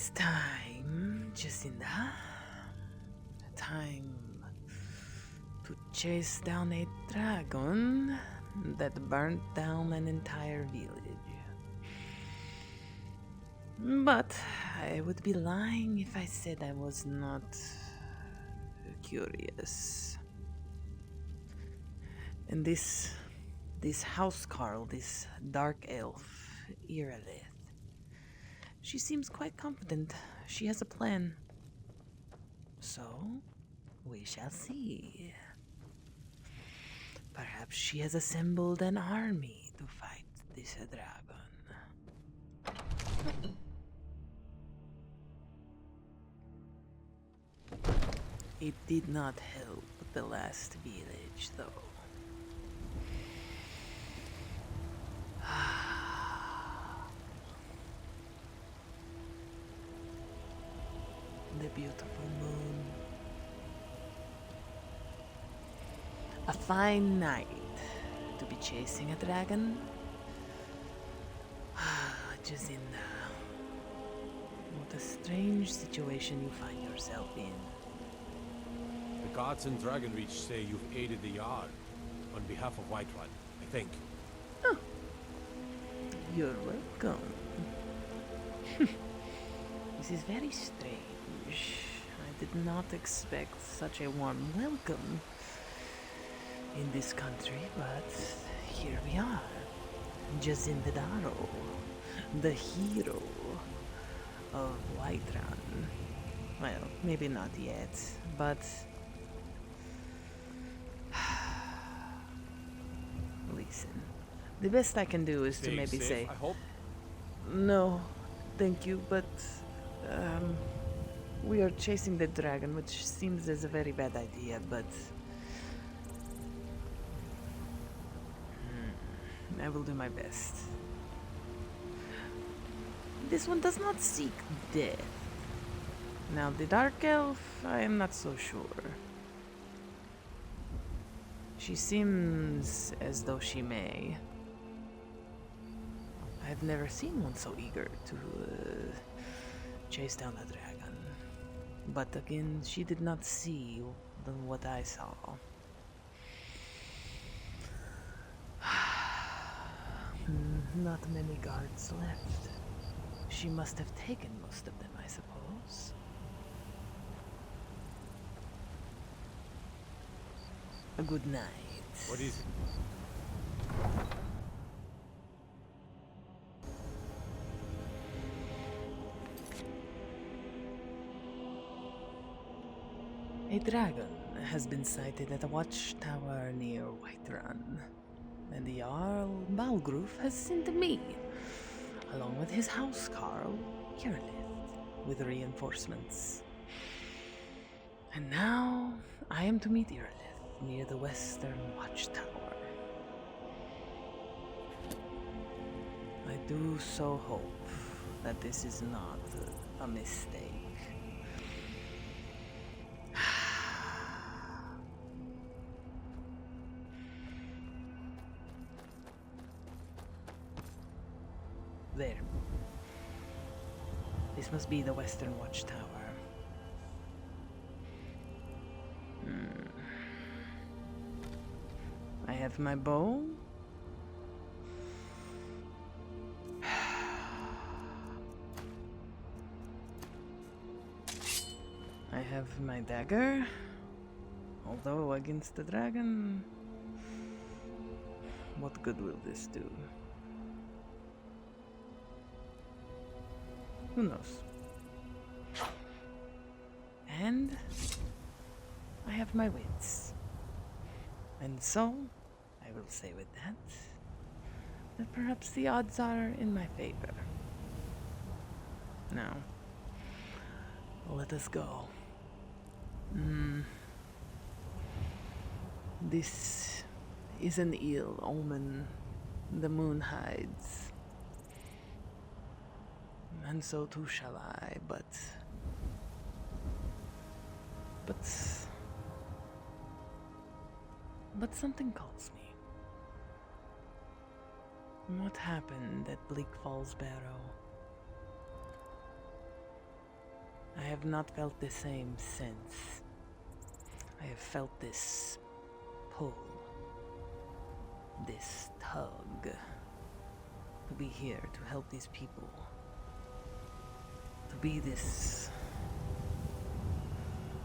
It's time, Jacinda. Time to chase down a dragon that burnt down an entire village. But I would be lying if I said I was not curious. And this housecarl, this dark elf, Irilith, she seems quite confident. She has a plan. So, we shall see. Perhaps she has assembled an army to fight this dragon. It did not help the last village, though. The beautiful moon. A fine night to be chasing a dragon. Jacinda, what a strange situation you find yourself in. The gods in Dragonreach say you've aided the Jarl on behalf of Whiterun, I think. Oh, you're welcome. This is very strange. I did not expect such a warm welcome in this country, but here we are. Jacinda Daro, the hero of Whiterun. Well, maybe not yet, but listen. The best I can do is to maybe safe, say, I hope. no, thank you, but we are chasing the dragon, which seems as a very bad idea, but I will do my best. This one does not seek death. Now, the Dark Elf, I am not so sure. She seems as though she may. I've never seen one so eager to chase down a dragon. But again, she did not see what I saw. Not many guards left. She must have taken most of them, I suppose. A good night. What is it? A dragon has been sighted at a watchtower near Whiterun, and the Jarl Balgruf has sent me, along with his housecarl, Irilith, with reinforcements. And now I am to meet Irilith near the western watchtower. I do so hope that this is not a mistake. There. This must be the western watchtower. I have my bow. I have my dagger. Although against the dragon, what good will this do? Who knows? And I have my wits. And so, I will say with that perhaps the odds are in my favor. Now, let us go. This is an ill omen the moon hides. And so too shall I, but something calls me. What happened at Bleak Falls Barrow? I have not felt the same since. I have felt this pull, this tug, to be here to help these people, to be this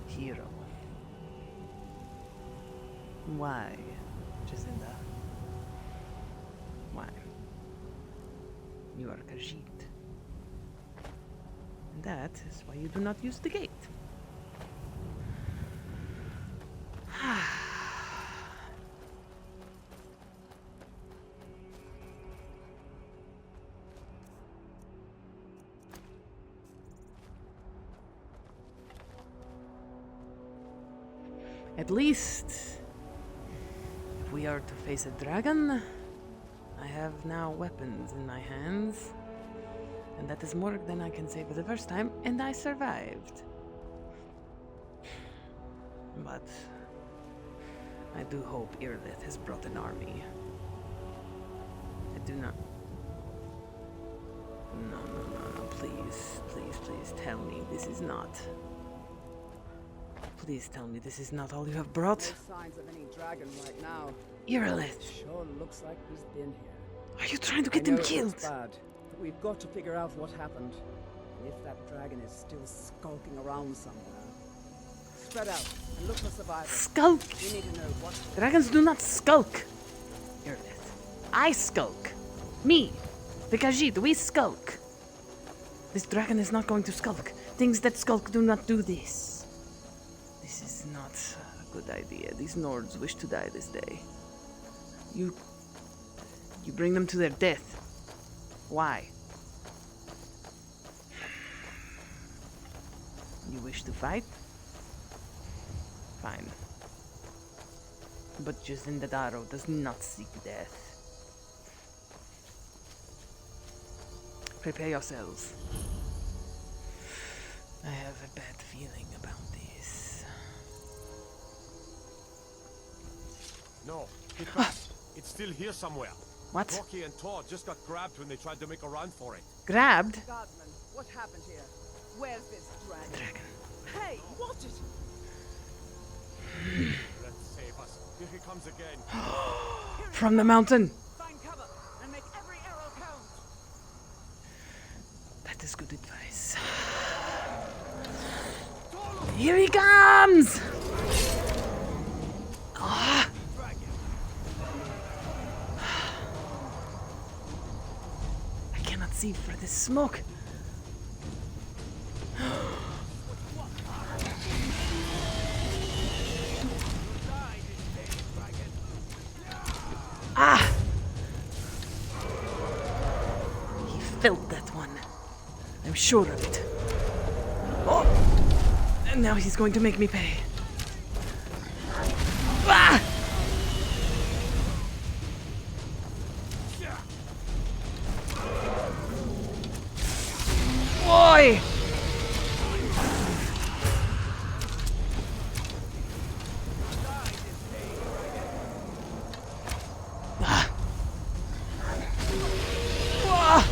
hero. Why, Jacinda? Why? You are Khajiit. And that is why you do not use the gate. At least, if we are to face a dragon, I have now weapons in my hands. And that is more than I can say for the first time, and I survived. But I do hope Irlith has brought an army. I do not... No, please, please, please tell me this is not... Please tell me this is not all you have brought. No signs of any dragon right now. Irlith, Sure looks like he's been here. are you trying to get I them know it killed? looks bad, but we've got to figure out what happened. And if that dragon is still skulking around somewhere. Spread out and look for survivors. Skulk! We need to know what. Dragons do not skulk. Irlith, I skulk. Me, the Khajiit, we skulk. This dragon is not going to skulk. Things that skulk do not do this. This is not a good idea. These Nords wish to die this day. You bring them to their death. Why? You wish to fight? Fine. But Jacinda Daro does not seek death. Prepare yourselves. I have a bad feeling about this. No, get back. It's still here somewhere. What? Rocky and Todd just got grabbed when they tried to make a run for it. Grabbed? Guardsman, what happened here? Where's this dragon? Dragon. Hey, watch it! Let's save us. Here he comes again. From the mountain. Find cover and make every arrow count. That is good advice. Here he comes! Ah. I cannot see for this smoke. Ah! He felt that one. I'm sure of it. Oh! And now he's going to make me pay. Ah! Boy! Ah! Ah!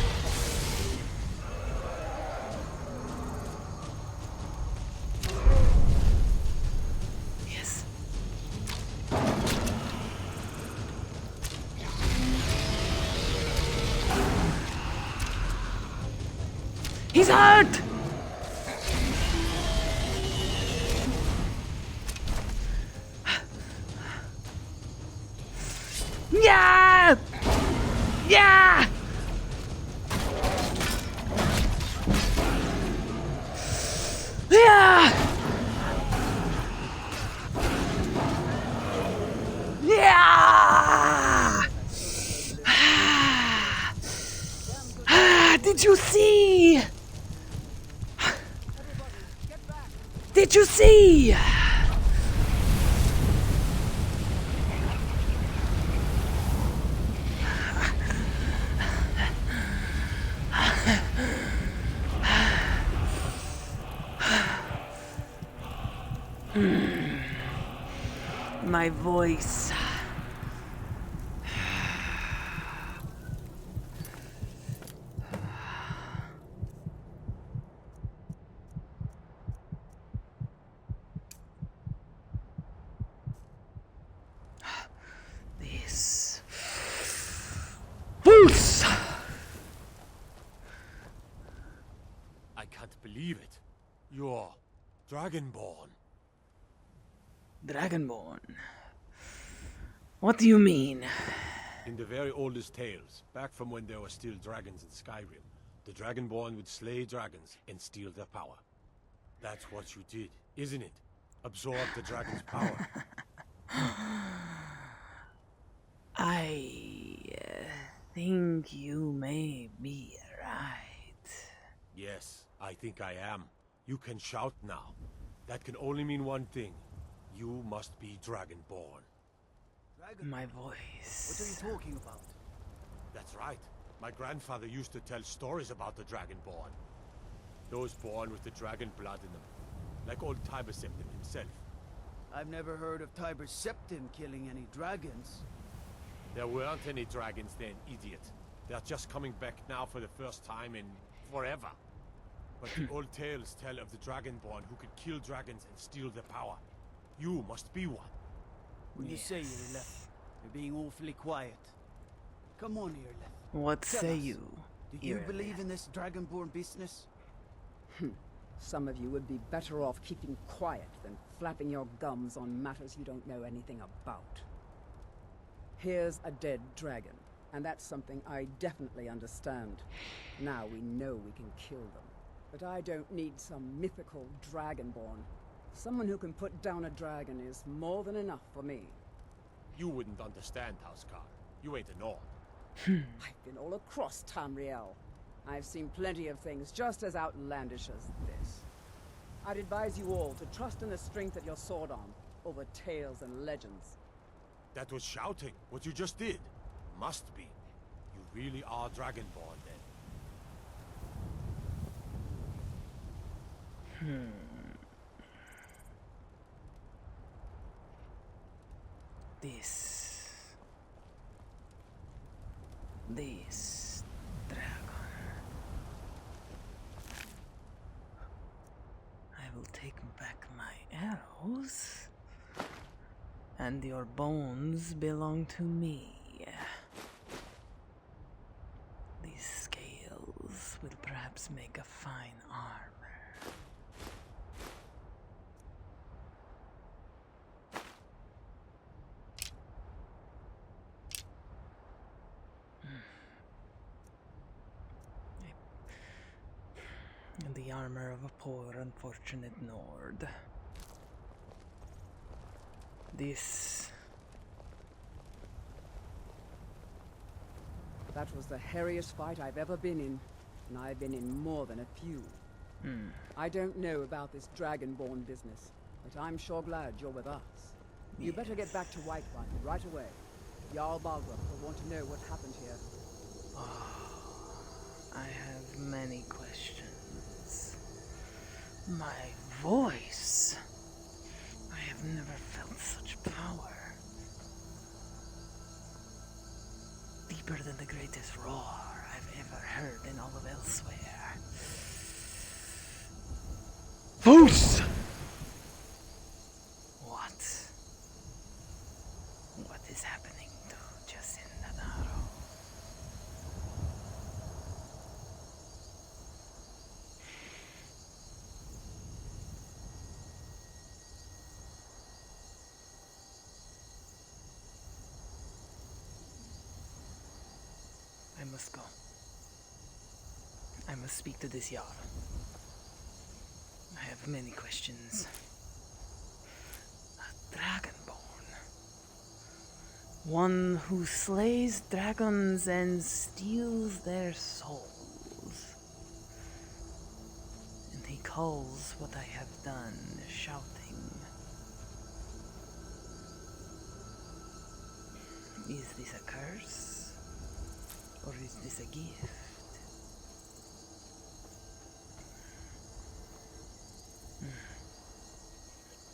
Yes. He's hurt! Yeah! Yeah! Yeah! Yeah! Did you see? Did you see? My voice. Dragonborn. Dragonborn. What do you mean? In the very oldest tales, back from when there were still dragons in Skyrim, the Dragonborn would slay dragons and steal their power. That's what you did, isn't it? Absorb the dragon's power. I think you may be right. Yes, I think I am. You can shout now. That can only mean one thing. You must be Dragonborn. My voice. What are you talking about? That's right. My grandfather used to tell stories about the Dragonborn. Those born with the dragon blood in them. Like old Tiber Septim himself. I've never heard of Tiber Septim killing any dragons. There weren't any dragons then, idiot. They're just coming back now for the first time in forever. But the old tales tell of the Dragonborn who could kill dragons and steal their power. You must be one. When you say Irlef, you're being awfully quiet. Come on, Irlef. What Tell say us, you? Do you Irlef? believe in this Dragonborn business? Some of you would be better off keeping quiet than flapping your gums on matters you don't know anything about. Here's a dead dragon, and that's something I definitely understand. Now we know we can kill them. But I don't need some mythical dragonborn. Someone who can put down a dragon is more than enough for me. You wouldn't understand, Housecar. You ain't a Norn. I've been all across Tamriel. I've seen plenty of things just as outlandish as this. I'd advise you all to trust in the strength of your sword arm over tales and legends. That was shouting, what you just did. Must be. You really are Dragonborn, then. This dragon. I will take back my arrows, and your bones belong to me. These scales will perhaps make a fine armor. The armor of a poor, unfortunate Nord. This... That was the hairiest fight I've ever been in, and I've been in more than a few. I don't know about this Dragonborn business, but I'm sure glad you're with us. You better get back to Whiterun right away. Jarl Balgruuf will want to know what happened here. I have many questions. My voice. I have never felt such power. Deeper than the greatest roar I've ever heard in all of Elsewhere. False! What is happening to Jacinda Daro? I must go. I must speak to this Jarl. I have many questions. A Dragonborn. One who slays dragons and steals their souls. And he calls what I have done shouting. Is this a curse? Or is this a gift?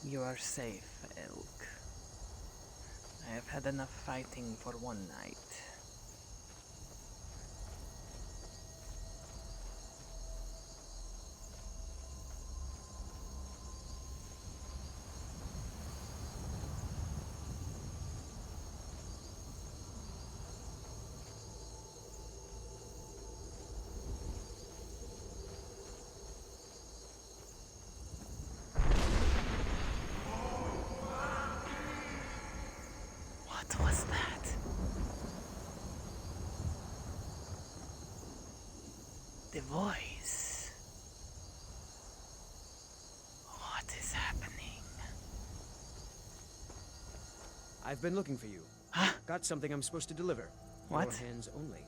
You are safe, Elk. I have had enough fighting for one night. What was that? The voice. What is happening? I've been looking for you. Huh? Got something I'm supposed to deliver. What? Your hands only.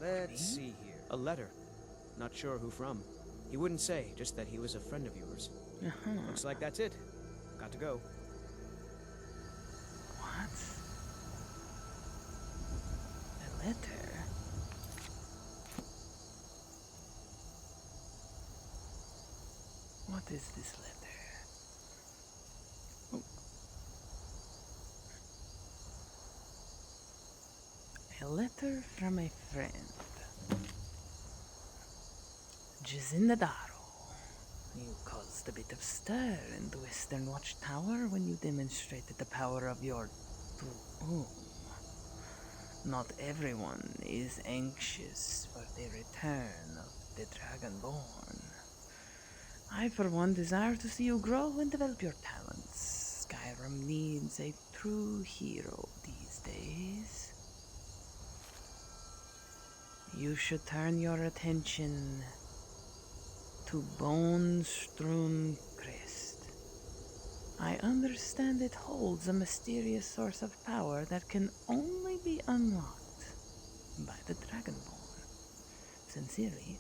Let's see here. A letter. Not sure who from. He wouldn't say, just that he was a friend of yours. Looks like that's it. Got to go. What? A letter? What is this letter? Oh. A letter from a friend. Jacinda Daro. You caused a bit of stir in the Western Watchtower when you demonstrated the power of your true. Not everyone is anxious for the return of the Dragonborn. I, for one, desire to see you grow and develop your talents. Skyrim needs a true hero these days. You should turn your attention to Bone-strewn Crest. I understand it holds a mysterious source of power that can only be unlocked by the Dragonborn. Sincerely,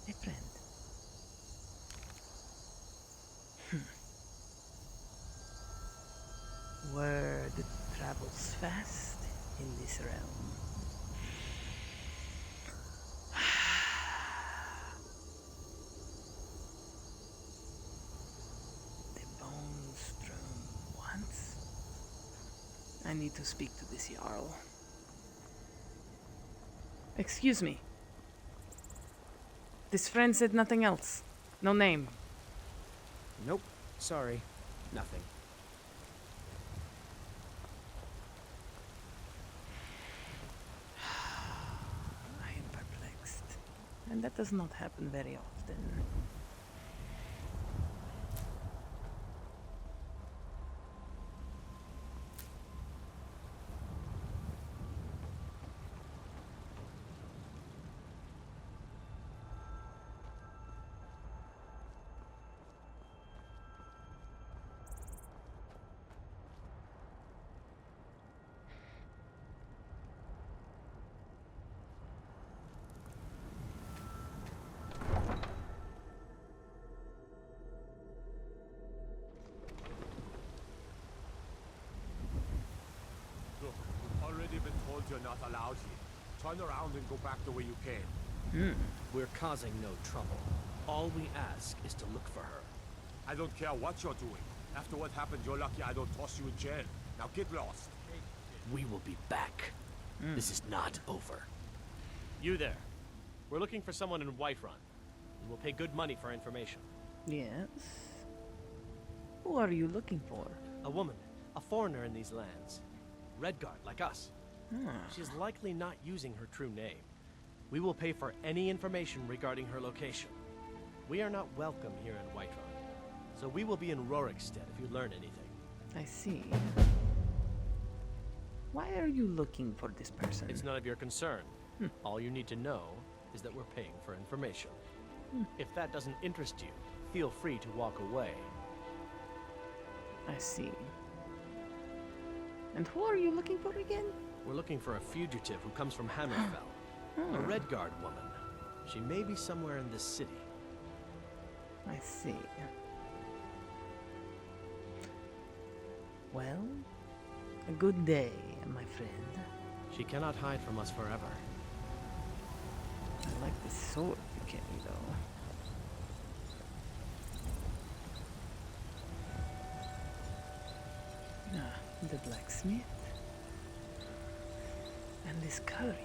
a friend. Word travels fast in this realm. I need to speak to this Jarl. Excuse me. This friend said nothing else. No name. Nope. Sorry. Nothing. I am perplexed. And that does not happen very often. Look, we've already been told you're not allowed here. Turn around and go back the way you came. We're causing no trouble. All we ask is to look for her. I don't care what you're doing. After what happened, you're lucky I don't toss you in jail. Now get lost. We will be back. This is not over. You there. We're looking for someone in Whiterun. We will pay good money for information. Yes. Who are you looking for? A woman. A foreigner in these lands. Redguard, like us. She's likely not using her true name. We will pay for any information regarding her location. We are not welcome here in Whiterun. So we will be in Rorikstead if you learn anything. I see. Why are you looking for this person? It's none of your concern. All you need to know is that we're paying for information. If that doesn't interest you, feel free to walk away. I see. And who are you looking for again? We're looking for a fugitive who comes from Hammerfell. A Redguard woman. She may be somewhere in this city. I see. Well, a good day, my friend. She cannot hide from us forever. I like the sword you carry, though. The blacksmith. And this courier.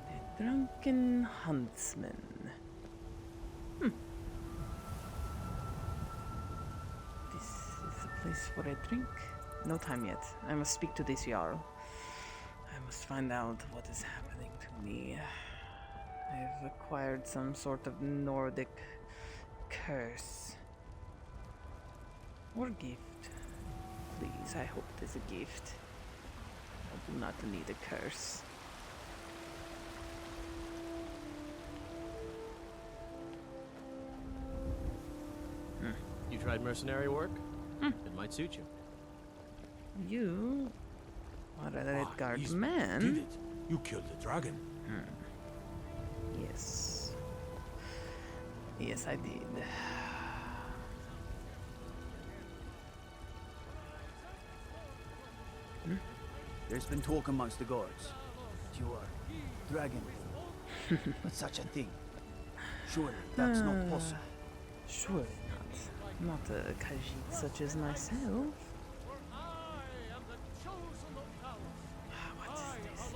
The drunken huntsman. This is a place for a drink. No time yet. I must speak to this Jarl. I must find out what is happening to me. I've acquired some sort of Nordic curse. Or gift. Please, I hope it is a gift. I do not need a curse. You tried mercenary work? It might suit you. You are a Redguard Did man. it. You killed the dragon. Yes. Yes, I did. There's been talk amongst the guards that you are Dragonborn. But such a thing. Surely that's not possible. Surely not. Not a Khajiit such as myself. What is this?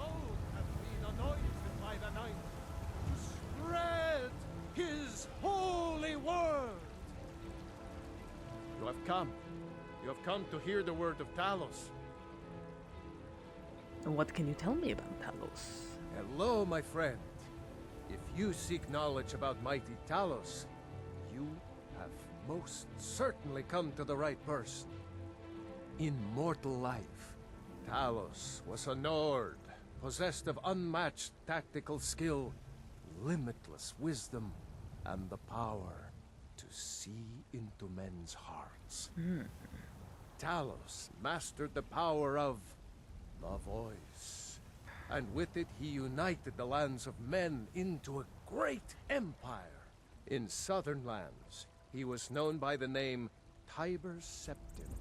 Spread his holy word. You have come. You have come to hear the word of Talos. What can you tell me about Talos? Hello, my friend. If you seek knowledge about mighty Talos, you have most certainly come to the right person. In mortal life, Talos was a Nord, possessed of unmatched tactical skill, limitless wisdom, and the power to see into men's hearts. Talos mastered the power of the voice, and with it he united the lands of men into a great empire. In southern lands, he was known by the name Tiber Septim.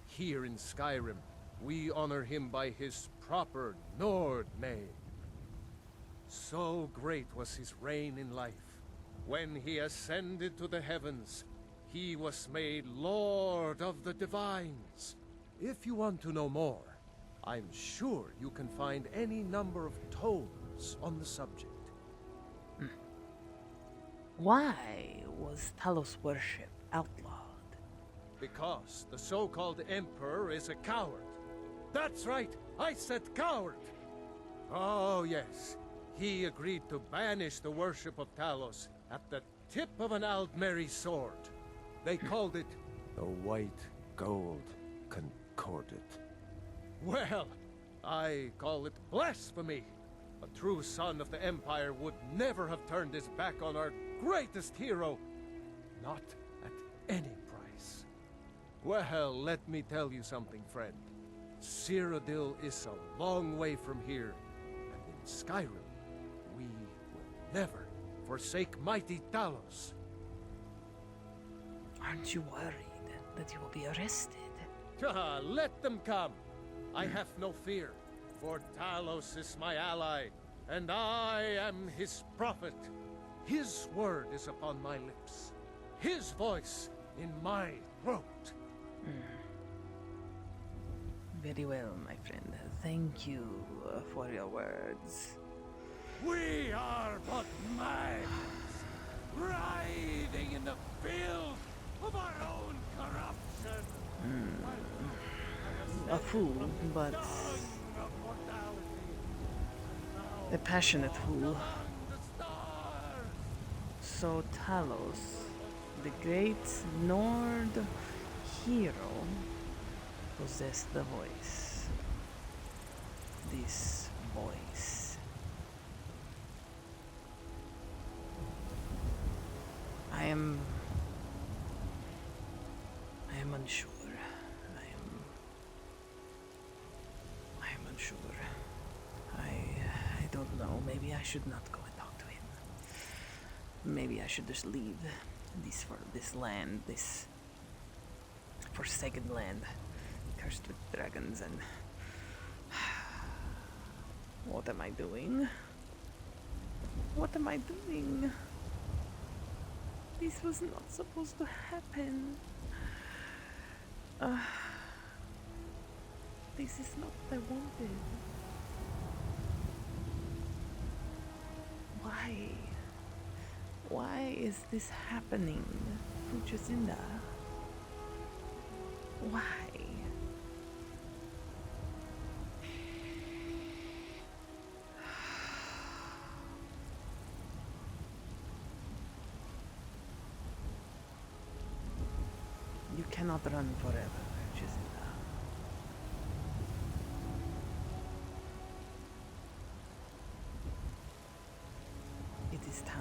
Here in Skyrim, we honor him by his proper Nord name. So great was his reign in life. When he ascended to the heavens, he was made Lord of the Divines. If you want to know more, I'm sure you can find any number of tomes on the subject. Why was Talos worship outlawed? Because the so-called Emperor is a coward. That's right, I said coward! Oh yes, he agreed to banish the worship of Talos at the tip of an Aldmeri sword. They called it the White Gold Concordat. Well, I call it blasphemy. A true son of the Empire would never have turned his back on our greatest hero. Not at any price. Well, let me tell you something, friend. Cyrodiil is a long way from here, and in Skyrim, we will never forsake mighty Talos. Aren't you worried that you will be arrested? Let them come. I have no fear, for Talos is my ally, and I am his prophet. His word is upon my lips, his voice in my throat. Very well, my friend. Thank you for your words. We are but maggots, writhing in the filth of our own corruption. A fool, but a passionate fool. So Talos, the great Nord hero, possessed the voice. This voice. I am unsure. I am unsure. I don't know. Maybe I should not go and talk to him. Maybe I should just leave this land, this forsaken land, cursed with dragons. And what am I doing? What am I doing? This was not supposed to happen. This is not what I wanted. Why? Why is this happening to Jacinda? Why? You cannot run forever, Giselda. It is time.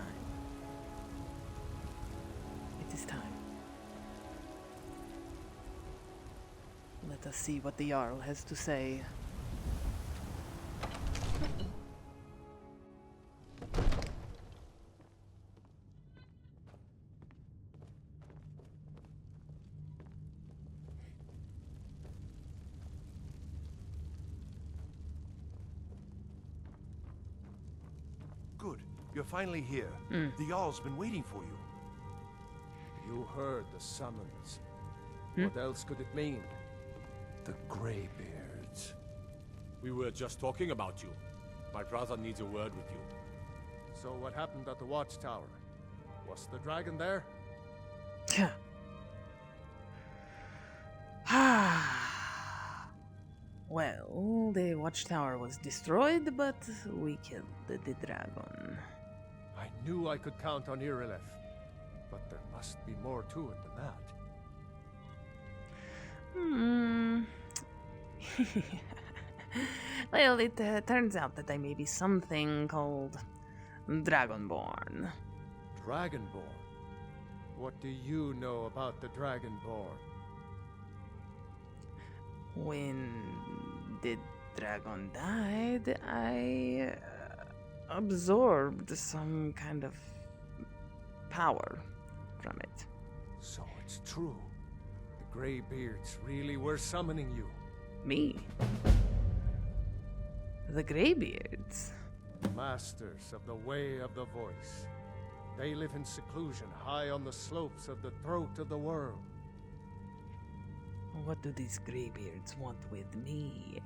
It is time. Let us see what the Jarl has to say. Good. You're finally here. The Jarl's been waiting for you. You heard the summons. What else could it mean? The Greybeards. We were just talking about you. My brother needs a word with you. So what happened at the watchtower? Was the dragon there? Well, the watchtower was destroyed, but we killed the dragon. I knew I could count on Irileth, but there must be more to it than that. Well, it turns out that I may be something called Dragonborn. Dragonborn? What do you know about the Dragonborn? When the dragon died, I absorbed some kind of power from it. So it's true. The Greybeards really were summoning you. Me? The Greybeards? Masters of the Way of the Voice. They live in seclusion high on the slopes of the throat of the world. What do these Greybeards want with me?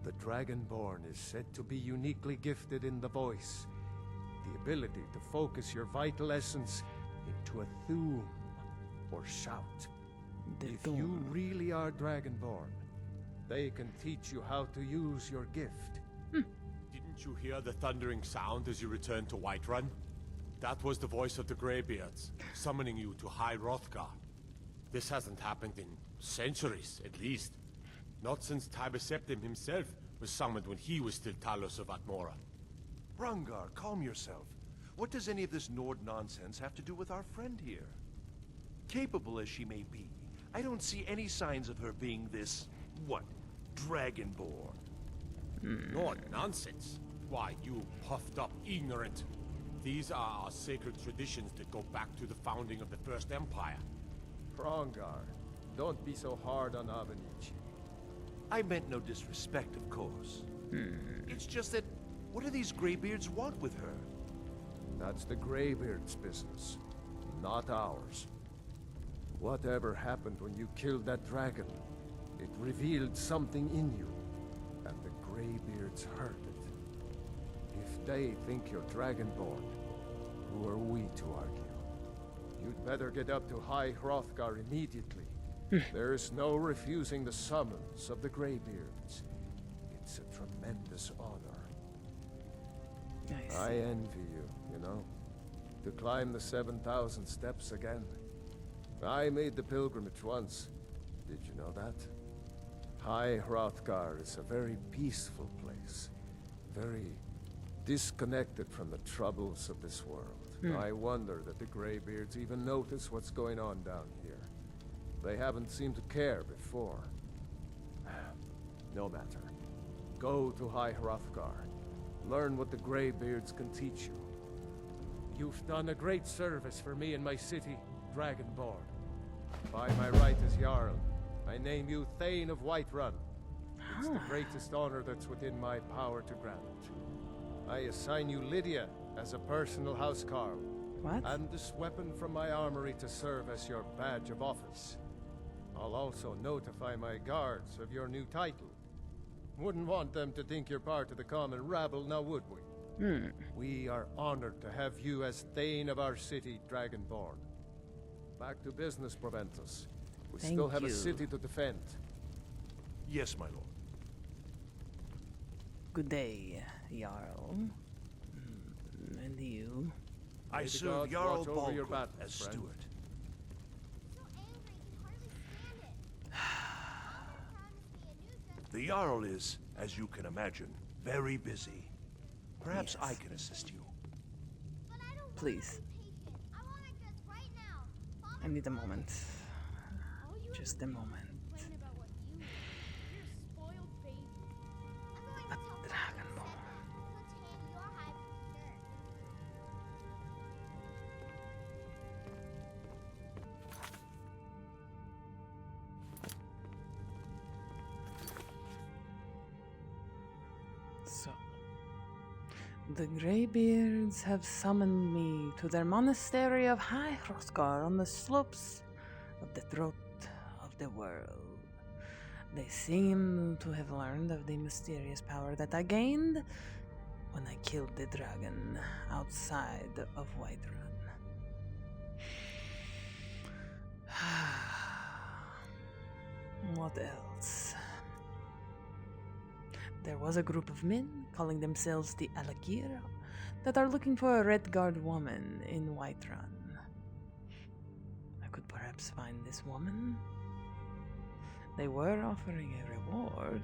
The Dragonborn is said to be uniquely gifted in the voice. The ability to focus your vital essence into a thum, or shout. If you really are Dragonborn, they can teach you how to use your gift. Didn't you hear the thundering sound as you returned to Whiterun? That was the voice of the Greybeards, summoning you to High Hrothgar. This hasn't happened in centuries, at least. Not since Tiber Septim himself was summoned when he was still Talos of Atmora. Rangar, calm yourself. What does any of this Nord nonsense have to do with our friend here? Capable as she may be, I don't see any signs of her being this, what, Dragonborn. Not nonsense. Why, you puffed up ignorant. These are our sacred traditions that go back to the founding of the First Empire. Hrongar, don't be so hard on Avenici. I meant no disrespect, of course. It's just that, what do these Greybeards want with her? That's the Greybeards' business, not ours. Whatever happened when you killed that dragon, it revealed something in you, and the Greybeards heard it. If they think you're Dragonborn, who are we to argue? You'd better get up to High Hrothgar immediately. There's no refusing the summons of the Greybeards. It's a tremendous honor. I envy you, you know? To climb the 7,000 steps again. I made the pilgrimage once. Did you know that? High Hrothgar is a very peaceful place. Very disconnected from the troubles of this world. I wonder that the Greybeards even notice what's going on down here. They haven't seemed to care before. No matter. Go to High Hrothgar. Learn what the Greybeards can teach you. You've done a great service for me and my city, Dragonborn. By my right as Jarl, I name you Thane of Whiterun. It's the greatest honor that's within my power to grant. I assign you Lydia as a personal housecarl. What? And this weapon from my armory to serve as your badge of office. I'll also notify my guards of your new title. Wouldn't want them to think you're part of the common rabble, now would we? We are honored to have you as Thane of our city, Dragonborn. Back to business, Proventus. We still have a city to defend. Yes, my lord. Good day, Jarl. And you? I the serve gods Jarl watch over your Balgruuf battles, as friend. steward. The Jarl is, as you can imagine, very busy. Perhaps Yes. I can assist you. Please. I need a moment. Just a moment. A Dragonborn. So, the Greybeards have summoned me to their monastery of High Hrothgar on the slopes of the throat of the world. They seem to have learned of the mysterious power that I gained when I killed the dragon outside of Whiterun. What else? There was a group of men calling themselves the Alakir that are looking for a Redguard woman in Whiterun. I could perhaps find this woman. They were offering a reward.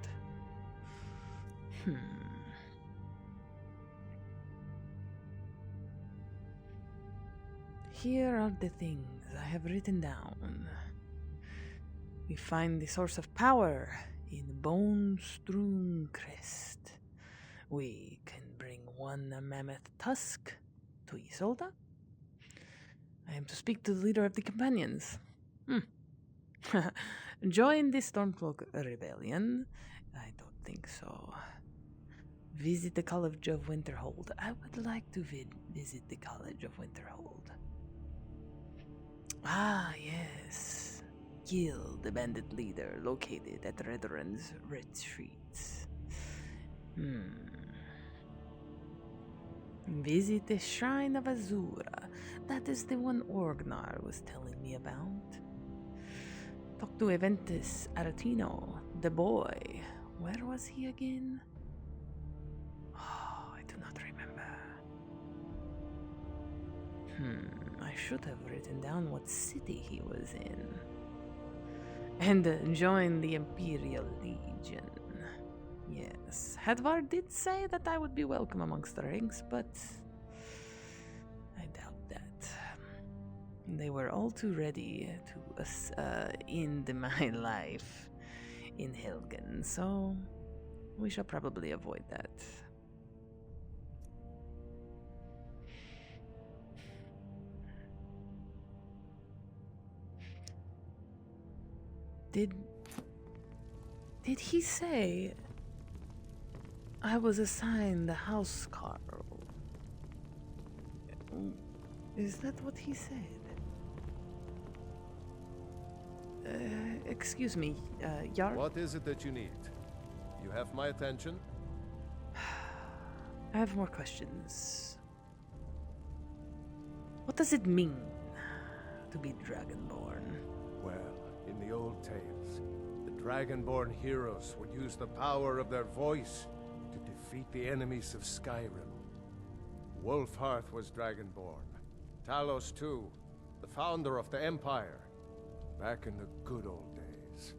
Here are the things I have written down. We find the source of power in Bone-strewn Crest. We can bring one mammoth tusk to Isolda. I am to speak to the leader of the companions. Join the Stormcloak Rebellion? I don't think so. Visit the College of Winterhold. I would like to visit the College of Winterhold. Ah, yes. Kill the bandit leader located at Redrun's retreats. Visit the Shrine of Azura. That is the one Orgnar was telling me about. Talk to Aventus Aretino, the boy. Where was he again? Oh, I do not remember. I should have written down what city he was in. And join the Imperial Legion. Yes, Hadvar did say that I would be welcome amongst the ranks, but I doubt that. They were all too ready to end my life in Helgen, so we shall probably avoid that. Did he say I was assigned the house Carl? Is that what he said? Excuse me, Jarl? What is it that you need? You have my attention? I have more questions. What does it mean to be Dragonborn? Well, in the old tales, the Dragonborn heroes would use the power of their voice to defeat the enemies of Skyrim. Wolfhearth was Dragonborn. Talos too, the founder of the Empire. Back in the good old days.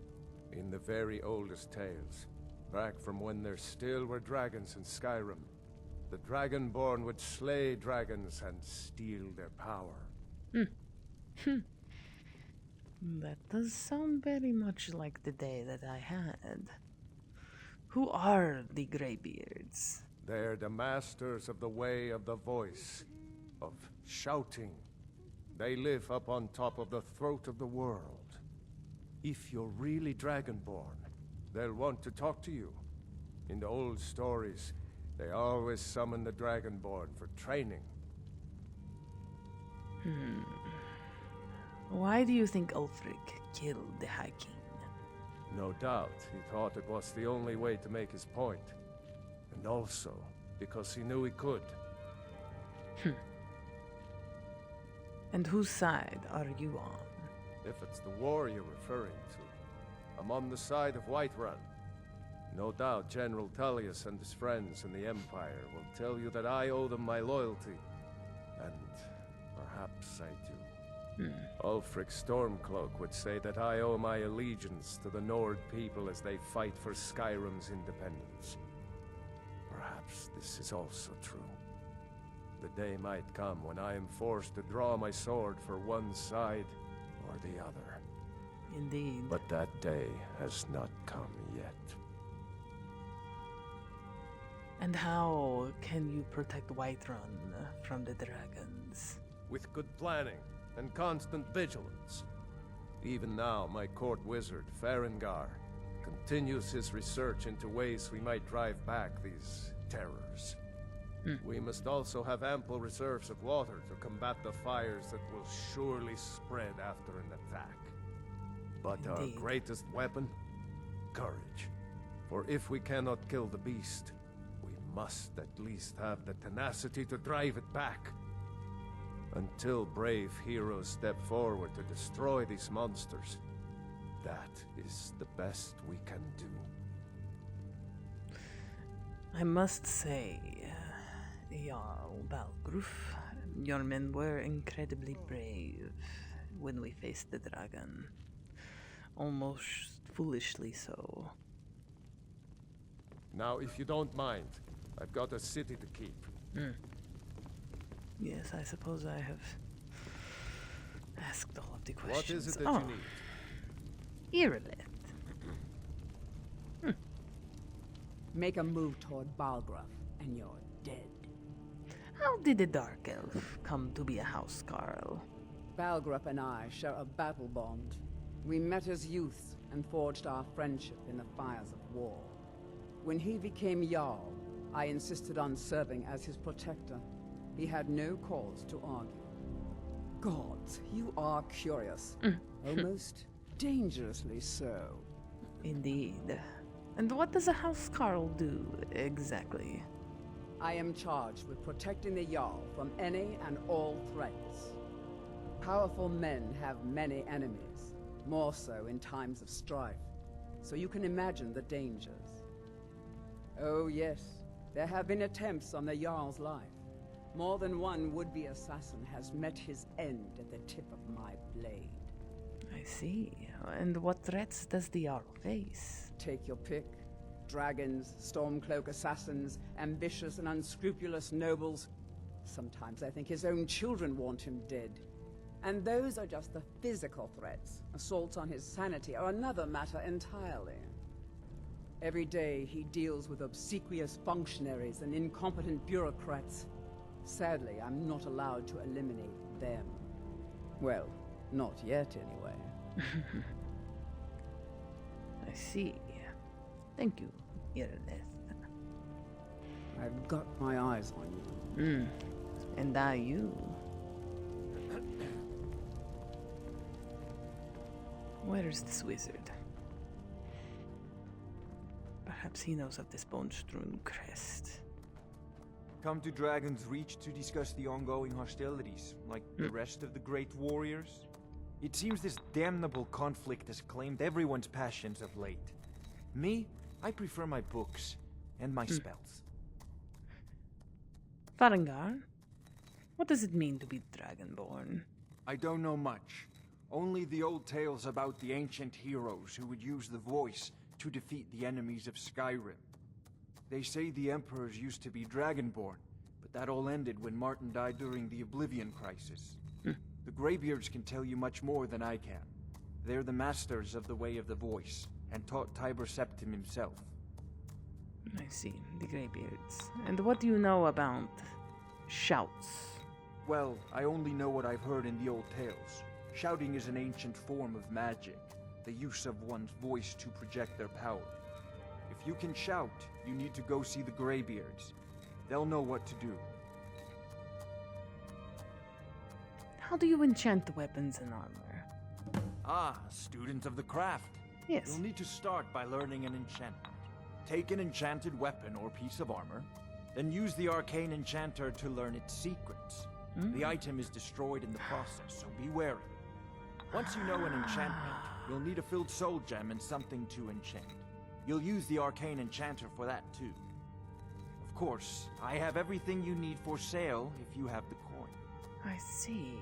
In the very oldest tales. Back from when there still were dragons in Skyrim. The Dragonborn would slay dragons and steal their power. That does sound very much like the day that I had. Who are the Greybeards? They're the masters of the way of the voice, of shouting. They live up on top of the throat of the world. If you're really Dragonborn, they'll want to talk to you. In the old stories, they always summon the Dragonborn for training. Why do you think Ulfric killed the High King? No doubt, he thought it was the only way to make his point. And also, because he knew he could. And whose side are you on? If it's the war you're referring to, I'm on the side of Whiterun. No doubt General Tullius and his friends in the Empire will tell you that I owe them my loyalty. And perhaps I do. Ulfric Stormcloak would say that I owe my allegiance to the Nord people as they fight for Skyrim's independence. Perhaps this is also true. The day might come when I am forced to draw my sword for one side or the other. Indeed. But that day has not come yet. And how can you protect Whiterun from the dragons? With good planning and constant vigilance. Even now, my court wizard, Farengar, continues his research into ways we might drive back these terrors. We must also have ample reserves of water to combat the fires that will surely spread after an attack. But our Indeed. greatest weapon? Courage. For if we cannot kill the beast, we must at least have the tenacity to drive it back. Until brave heroes step forward to destroy these monsters, that is the best we can do. I must say, Jarl Balgruf, your men were incredibly brave when we faced the dragon. Almost foolishly so. Now, if you don't mind, I've got a city to keep. Yes, I suppose I have asked all of the questions. What is it that you need? Irilith. Make a move toward Balgruf, and you're dead. How did the Dark Elf come to be a housecarl? Balgruf and I share a battle bond. We met as youths and forged our friendship in the fires of war. When he became Jarl, I insisted on serving as his protector. He had no cause to argue. Gods, you are curious. Almost dangerously so. Indeed. And what does a housecarl do, exactly? I am charged with protecting the Jarl from any and all threats. Powerful men have many enemies, more so in times of strife, so you can imagine the dangers. Oh yes, there have been attempts on the Jarl's life. More than one would-be assassin has met his end at the tip of my blade. I see. And what threats does the Jarl face? Take your pick. Dragons, Stormcloak assassins, ambitious and unscrupulous nobles. Sometimes I think his own children want him dead. And those are just the physical threats. Assaults on his sanity are another matter entirely. Every day he deals with obsequious functionaries and incompetent bureaucrats. Sadly, I'm not allowed to eliminate them. Well, not yet anyway. I see. Thank you, Irilith. I've got my eyes on you. And I you. Where is this wizard? Perhaps he knows of this bone-strewn crest. Come to Dragon's Reach to discuss the ongoing hostilities, like the rest of the great warriors? It seems this damnable conflict has claimed everyone's passions of late. Me, I prefer my books and my spells. Farengar, what does it mean to be Dragonborn? I don't know much. Only the old tales about the ancient heroes who would use the voice to defeat the enemies of Skyrim. They say the emperors used to be Dragonborn, but that all ended when Martin died during the Oblivion Crisis. The Greybeards can tell you much more than I can. They're the masters of the Way of the Voice, and taught Tiber Septim himself. I see, the Greybeards. And what do you know about shouts? Well, I only know what I've heard in the old tales. Shouting is an ancient form of magic, the use of one's voice to project their power. If you can shout, you need to go see the Greybeards. They'll know what to do. How do you enchant weapons and armor? Ah, student of the craft. Yes. You'll need to start by learning an enchantment. Take an enchanted weapon or piece of armor, then use the arcane enchanter to learn its secrets. The item is destroyed in the process, so be wary. Once you know an enchantment, you'll need a filled soul gem and something to enchant. You'll use the arcane enchanter for that too. Of course, I have everything you need for sale if you have the coin. I see.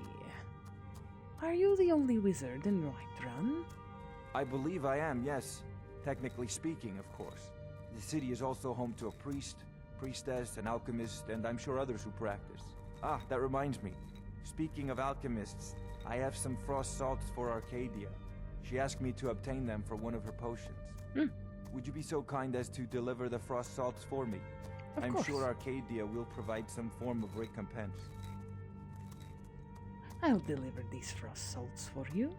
Are you the only wizard in Whiterun? I believe I am, yes. Technically speaking, of course. The city is also home to a priest, priestess, an alchemist, and I'm sure others who practice. Ah, that reminds me. Speaking of alchemists, I have some frost salts for Arcadia. She asked me to obtain them for one of her potions. Would you be so kind as to deliver the frost salts for me? I'm course. sure Arcadia will provide some form of recompense. I'll deliver these frost salts for you.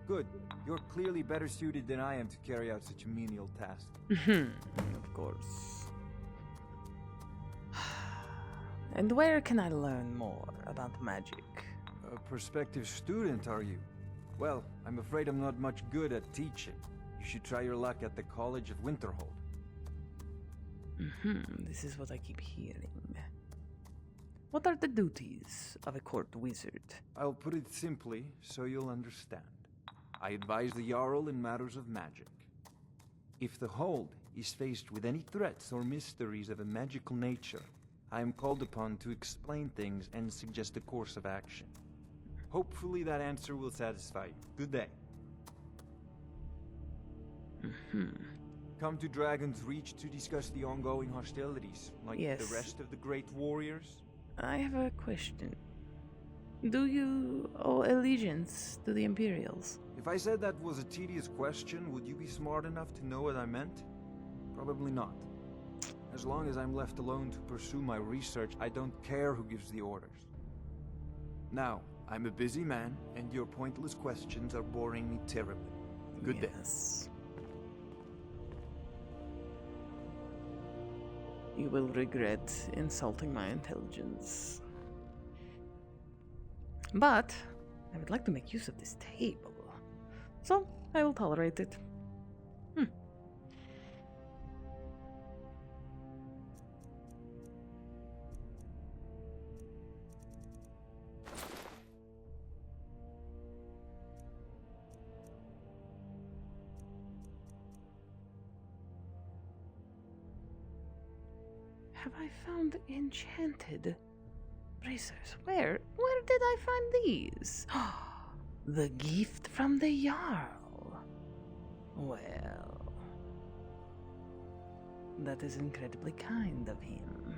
Good. You're clearly better suited than I am to carry out such a menial task. Of course. And where can I learn more about magic? A prospective student, are you? Well, I'm afraid I'm not much good at teaching. You should try your luck at the College of Winterhold. This is what I keep hearing. What are the duties of a court wizard? I'll put it simply so you'll understand. I advise the Jarl in matters of magic. If the Hold is faced with any threats or mysteries of a magical nature, I am called upon to explain things and suggest a course of action. Hopefully that answer will satisfy you. Good day. Come to Dragon's Reach to discuss the ongoing hostilities, like Yes. the rest of the great warriors? I have a question. Do you owe allegiance to the Imperials? If I said that was a tedious question, would you be smart enough to know what I meant? Probably not. As long as I'm left alone to pursue my research, I don't care who gives the orders. Now, I'm a busy man, and your pointless questions are boring me terribly. Good day. Yes. You will regret insulting my intelligence. But I would like to make use of this table, so I will tolerate it. Have I found enchanted bracers? Where did I find these? The gift from the Jarl. Well, that is incredibly kind of him.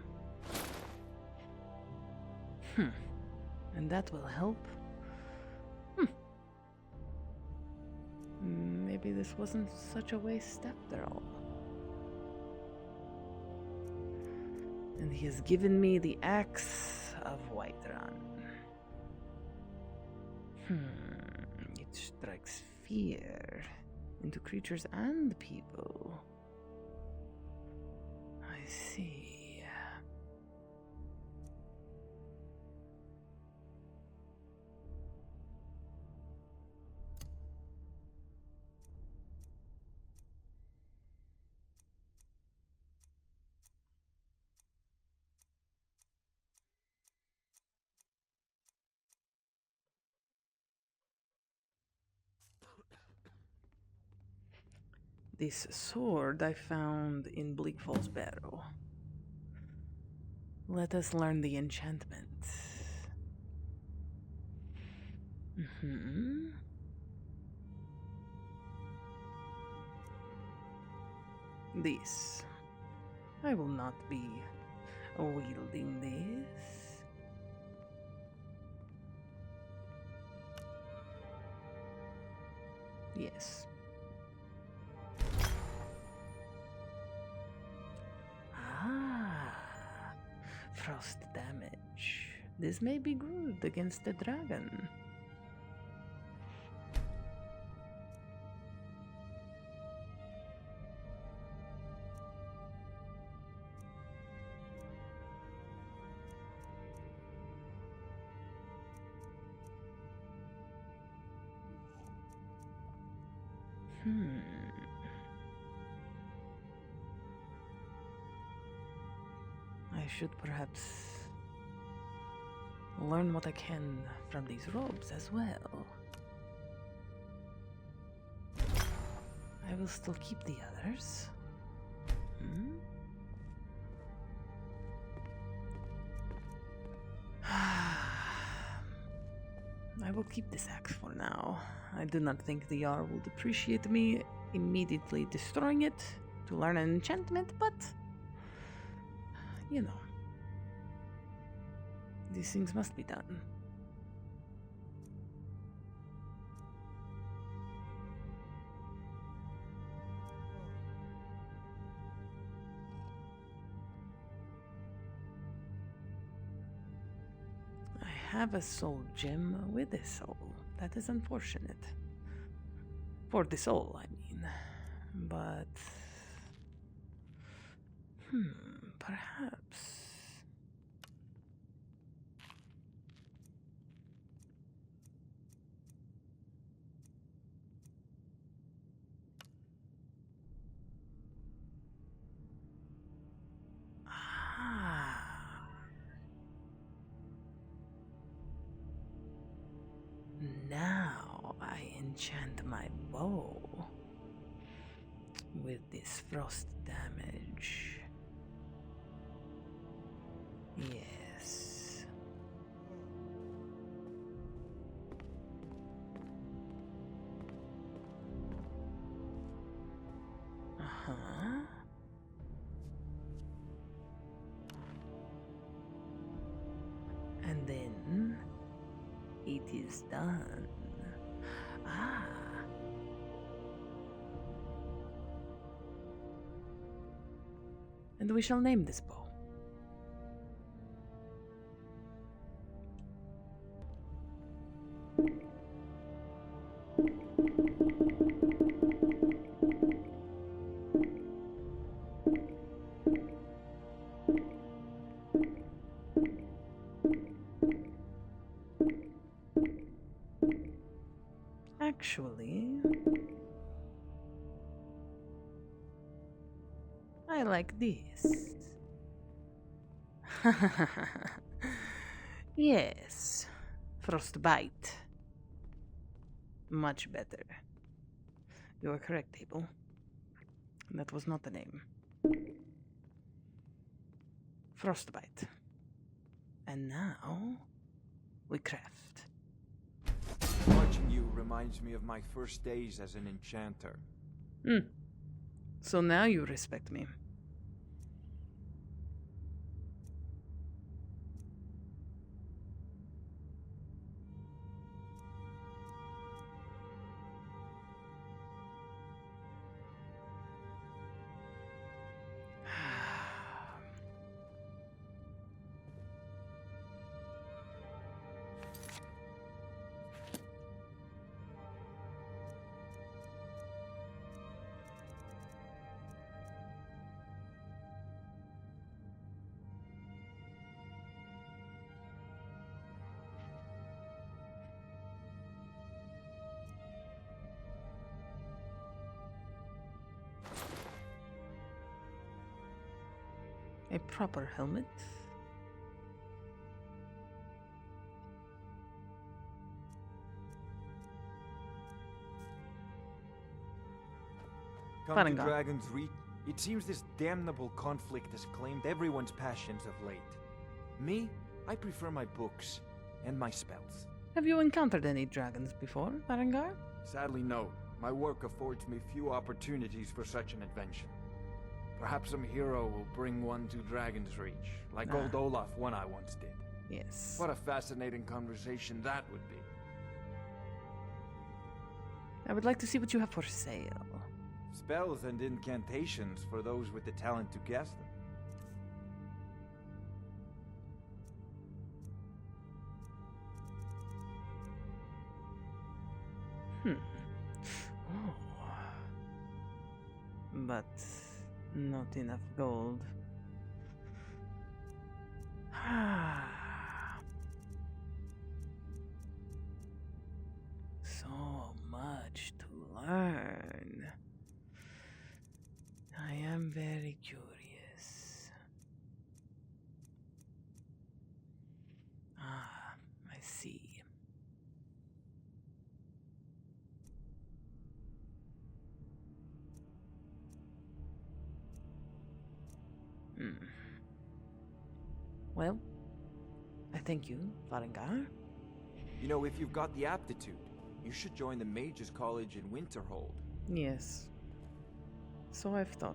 And that will help. Maybe this wasn't such a waste after all. And he has given me the Axe of Whiterun. It strikes fear into creatures and people. I see. This sword I found in Bleak Falls Barrow. Let us learn the enchantment. This. I will not be wielding this. Yes. Frost damage. This may be good against the dragon. I should perhaps learn what I can from these robes as well. I will still keep the others. I will keep this axe for now. I do not think the Jarl would appreciate me immediately destroying it to learn an enchantment, but you know, these things must be done. I have a soul gem with a soul. That is unfortunate. For the soul, I mean. But perhaps. Now I enchant my bow with this frost damage. Yes. Uh-huh. And then it is done. Ah. And we shall name this bow. Actually, I like this. Yes, frostbite. Much better. You are correct, Abel. That was not the name. Frostbite. And now we craft. Watching you reminds me of my first days as an enchanter. So now you respect me. A proper helmet. Come to Dragon's Reach. It seems this damnable conflict has claimed everyone's passions of late. Me, I prefer my books and my spells. Have you encountered any dragons before, Varangar? Sadly, no. My work affords me few opportunities for such an adventure. Perhaps some hero will bring one to Dragon's Reach, like old Olaf one I once did. Yes. What a fascinating conversation that would be. I would like to see what you have for sale. Spells and incantations for those with the talent to guess them. Oh. But not enough gold. So much to learn. I am very curious. I see. Well, I thank you, Varangar. You know, if you've got the aptitude, you should join the Mages College in Winterhold. Yes. So I've thought.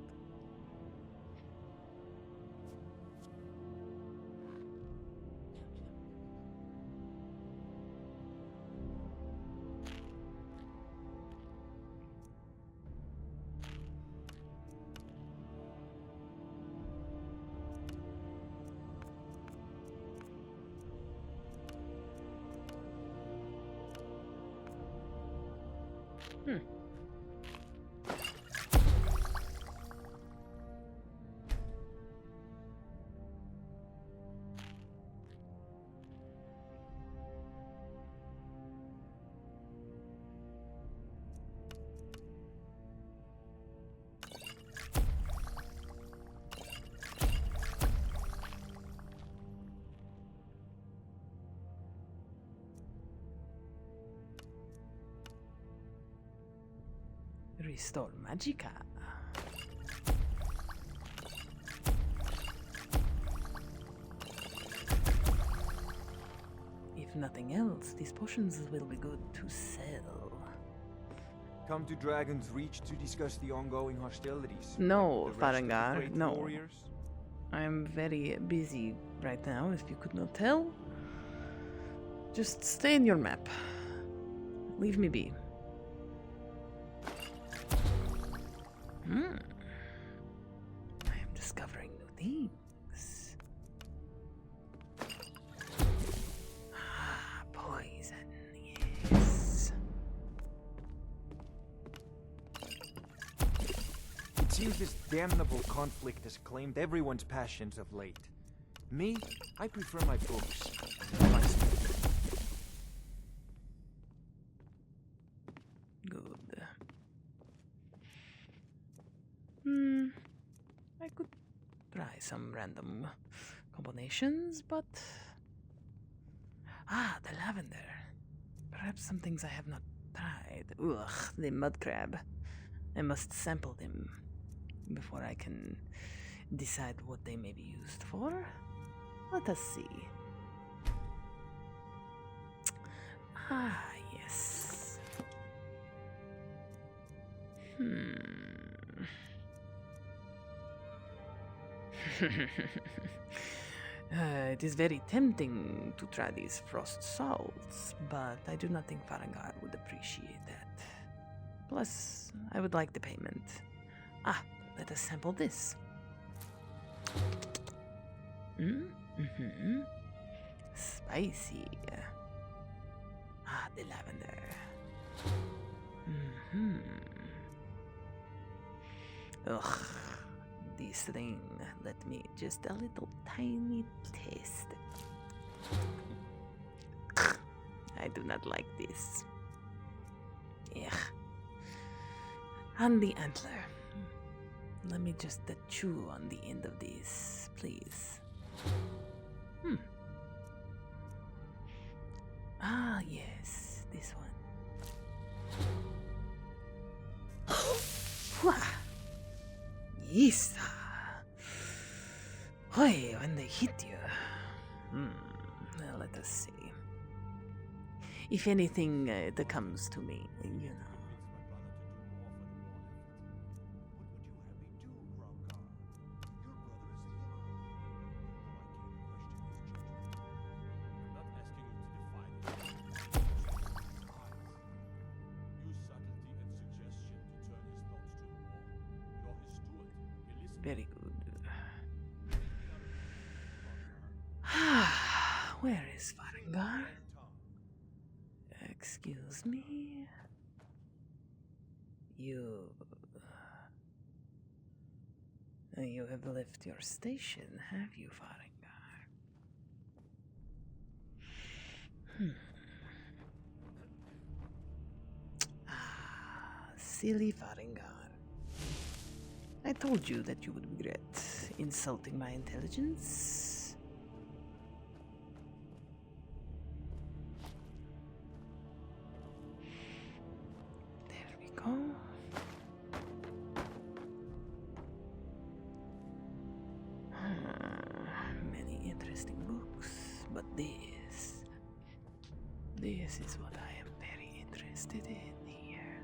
Restore Magica. If nothing else, these potions will be good to sell. Come to Dragon's Reach to discuss the ongoing hostilities. No, with the rest of the Farengar, great no. warriors? I am very busy right now, if you could not tell. Just stay in your map. Leave me be. I am discovering new things. Ah, poison, yes. It seems this damnable conflict has claimed everyone's passions of late. Me, I prefer my books. My Good. I could try some random combinations, but... Ah, the lavender. Perhaps some things I have not tried. Ugh, the mud crab. I must sample them before I can decide what they may be used for. Let us see. Ah, yes. It is very tempting to try these frost salts, but I do not think Farengar would appreciate that. Plus, I would like the payment. Ah, let us sample this. Spicy. Ah, the lavender. Ugh, this thing. Let me just a little tiny taste. I do not like this. Ugh. And the antler. Let me just chew on the end of this, please. Ah, yes, this one. Yes. Oi, when they hit you. Well, let us see. If anything that comes to me, you know. Very good. Where is Farengar? Excuse me? You have left your station, have you, Farengar? Ah, silly Farengar. I told you that you would regret insulting my intelligence. There we go. Many interesting books, but this This is what I am very interested in here.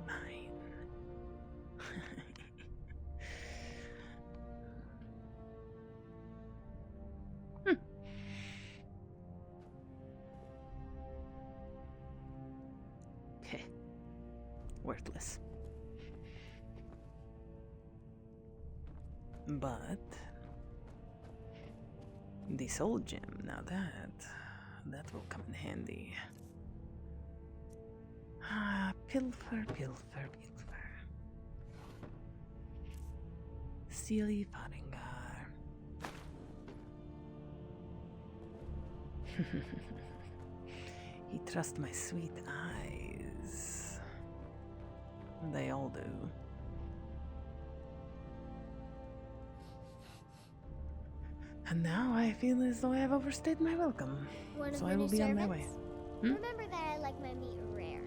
Mine. Okay. Worthless. But the soul gem, now that will come in handy. Ah, pilfer. Steely Faringar. He trusts my sweet eyes. They all do. And now I feel as though I have overstayed my welcome. So I will be on my way. Remember that I like my meat rare.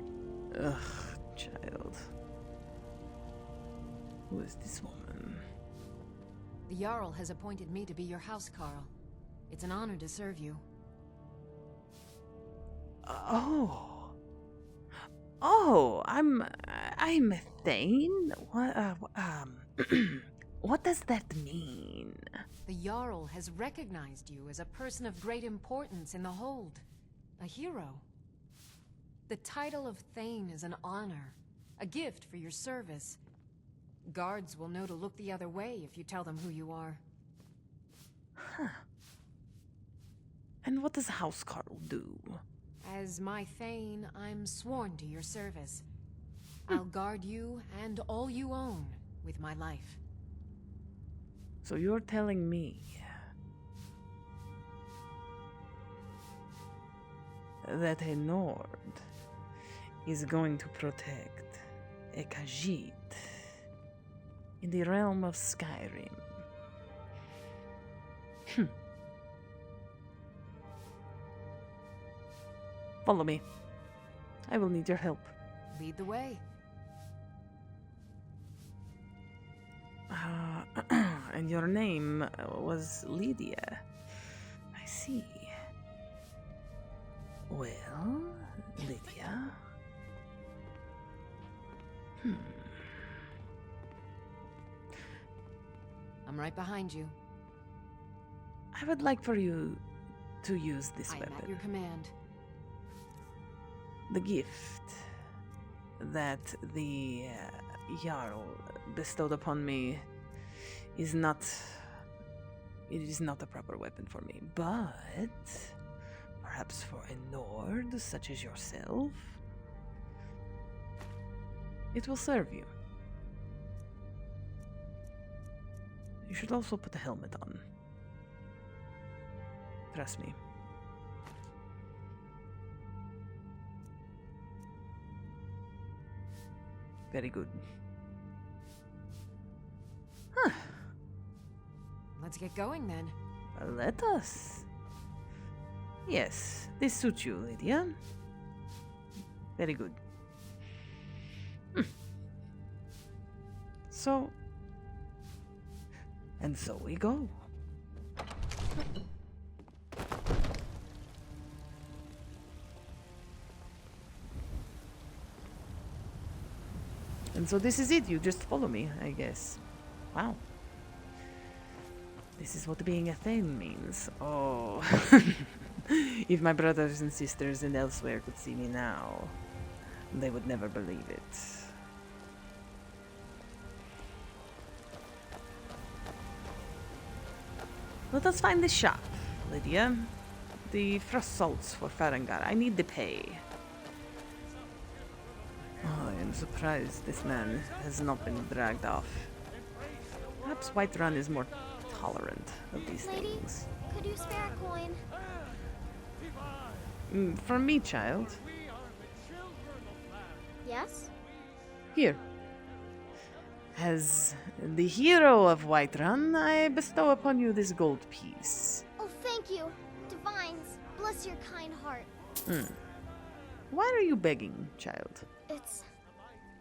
Ugh, child. Who is this woman? The Jarl has appointed me to be your housecarl. It's an honor to serve you. Oh, I'm Thane? What does that mean? The Jarl has recognized you as a person of great importance in the Hold. A hero. The title of Thane is an honor, a gift for your service. Guards will know to look the other way if you tell them who you are. Huh. And what does Housecarl do? As my Thane, I'm sworn to your service. I'll guard you and all you own with my life. So you're telling me that a Nord is going to protect a Khajiit in the realm of Skyrim? Follow me. I will need your help. Lead the way. And your name was Lydia. I see. Well, Lydia. I'm right behind you. I would like for you to use this I'm weapon. at your command. The gift that the Jarl bestowed upon me is not... It is not a proper weapon for me, but perhaps for a Nord such as yourself, it will serve you. You should also put a helmet on. Trust me. Very good. Huh. Let's get going then. Let us. Yes, this suits you, Lydia. Very good. So... And so we go. And so this is it, you just follow me, I guess. Wow. This is what being a Thane means. Oh. If my brothers and sisters and elsewhere could see me now, they would never believe it. Let us find the shop, Lydia. The frost salts for Farangar. I need the pay. Oh, I am surprised this man has not been dragged off. Perhaps Whiterun is more tolerant of these things. Could you spare a coin? From me, child. Yes? Here. As the hero of Whiterun, I bestow upon you this gold piece. Oh, thank you. Divines, bless your kind heart. Why are you begging, child?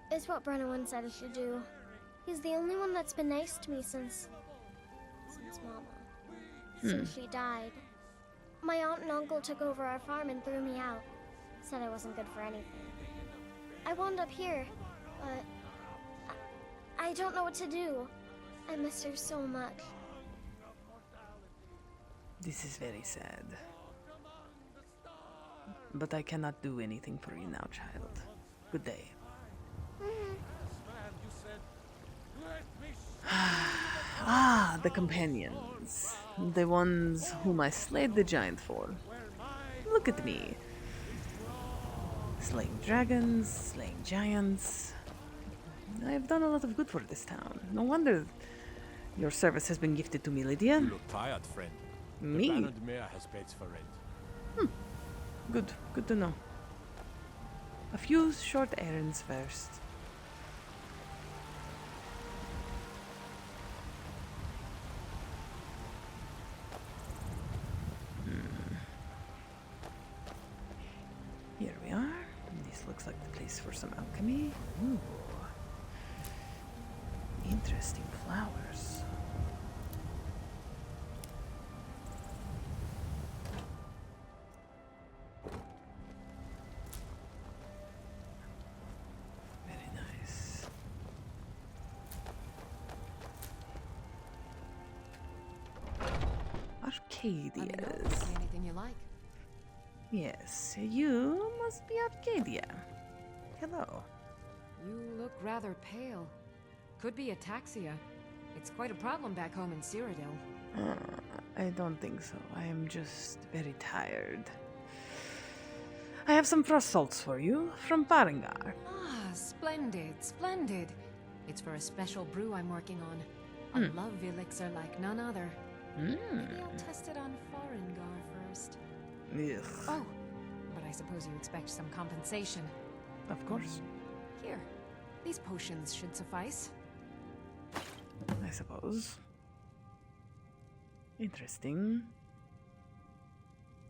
It's what Brennan said I should do. He's the only one that's been nice to me since Mama. Since she died. My aunt and uncle took over our farm and threw me out. Said I wasn't good for anything. I wound up here, but I don't know what to do. I miss her so much. This is very sad. But I cannot do anything for you now, child. Good day. Ah, the companions. The ones whom I slayed the giant for. Look at me. Slaying dragons, slaying giants. I have done a lot of good for this town. No wonder your service has been gifted to me, Lydia. You look tired, friend. Me? The Baron Mayor has beds for rent. Good to know. A few short errands first. Here we are. This looks like the place for some alchemy. Ooh. Interesting flowers. Very nice. Arcadias. Let me know if you see anything you like. Yes, you must be Arcadia. Hello. You look rather pale. Could be ataxia. It's quite a problem back home in Cyrodiil. I don't think so. I am just very tired. I have some frost salts for you from Farengar. Ah, splendid, splendid. It's for a special brew I'm working on. A love elixir like none other. Maybe I'll test it on Farengar first. Ugh. Oh, but I suppose you expect some compensation. Of course. Here, these potions should suffice. I suppose. Interesting.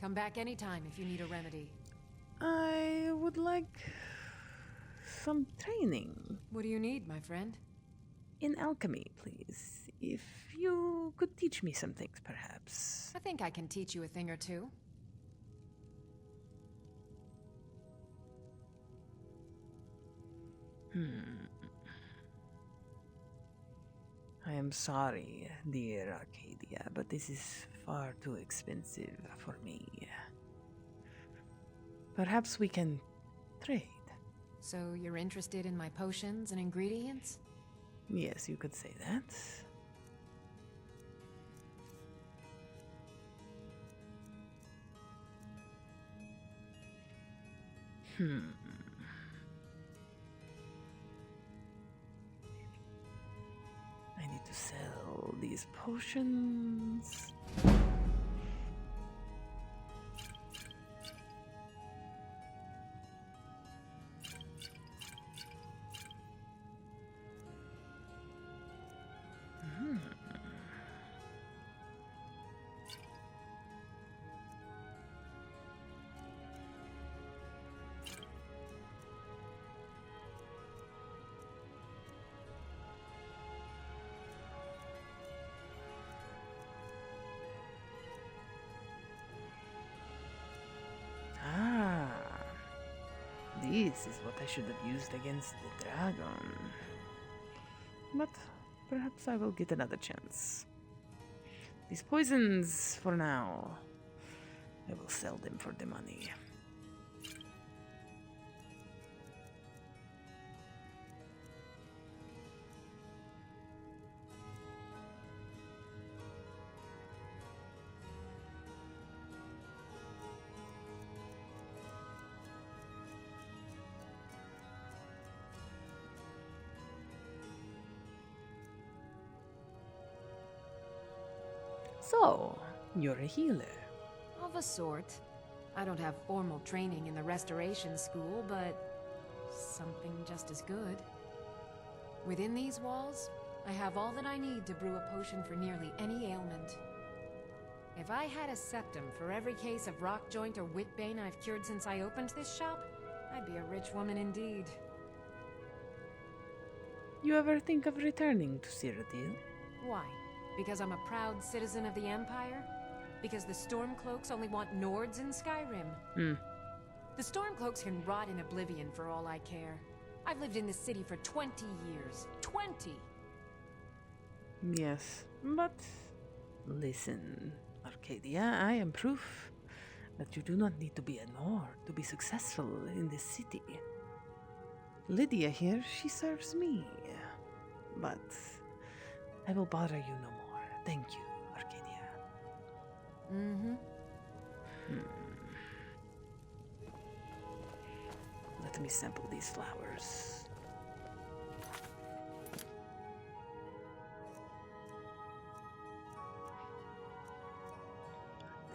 Come back anytime if you need a remedy. I would like some training What do you need, my friend? in alchemy, please. If you could teach me some things, perhaps. I think I can teach you a thing or two. I am sorry, dear Arcadia, but this is far too expensive for me. Perhaps we can trade. So you're interested in my potions and ingredients? Yes, you could say that. I need to sell these potions. This is what I should have used against the dragon. But perhaps I will get another chance. These poisons, for now, I will sell them for the money. So, you're a healer. Of a sort. I don't have formal training in the restoration school, but something just as good. Within these walls, I have all that I need to brew a potion for nearly any ailment. If I had a septum for every case of rock joint or whitbane I've cured since I opened this shop, I'd be a rich woman indeed. you ever think of returning to Cyrodiil? Why? Because I'm a proud citizen of the Empire? Because the Stormcloaks only want Nords in Skyrim? The Stormcloaks can rot in oblivion for all I care. I've lived in this city for 20 years. 20! Yes, but listen, Arcadia, I am proof that you do not need to be a Nord to be successful in this city. Lydia here, she serves me. But I will bother you no more. Thank you, Arcadia. Let me sample these flowers.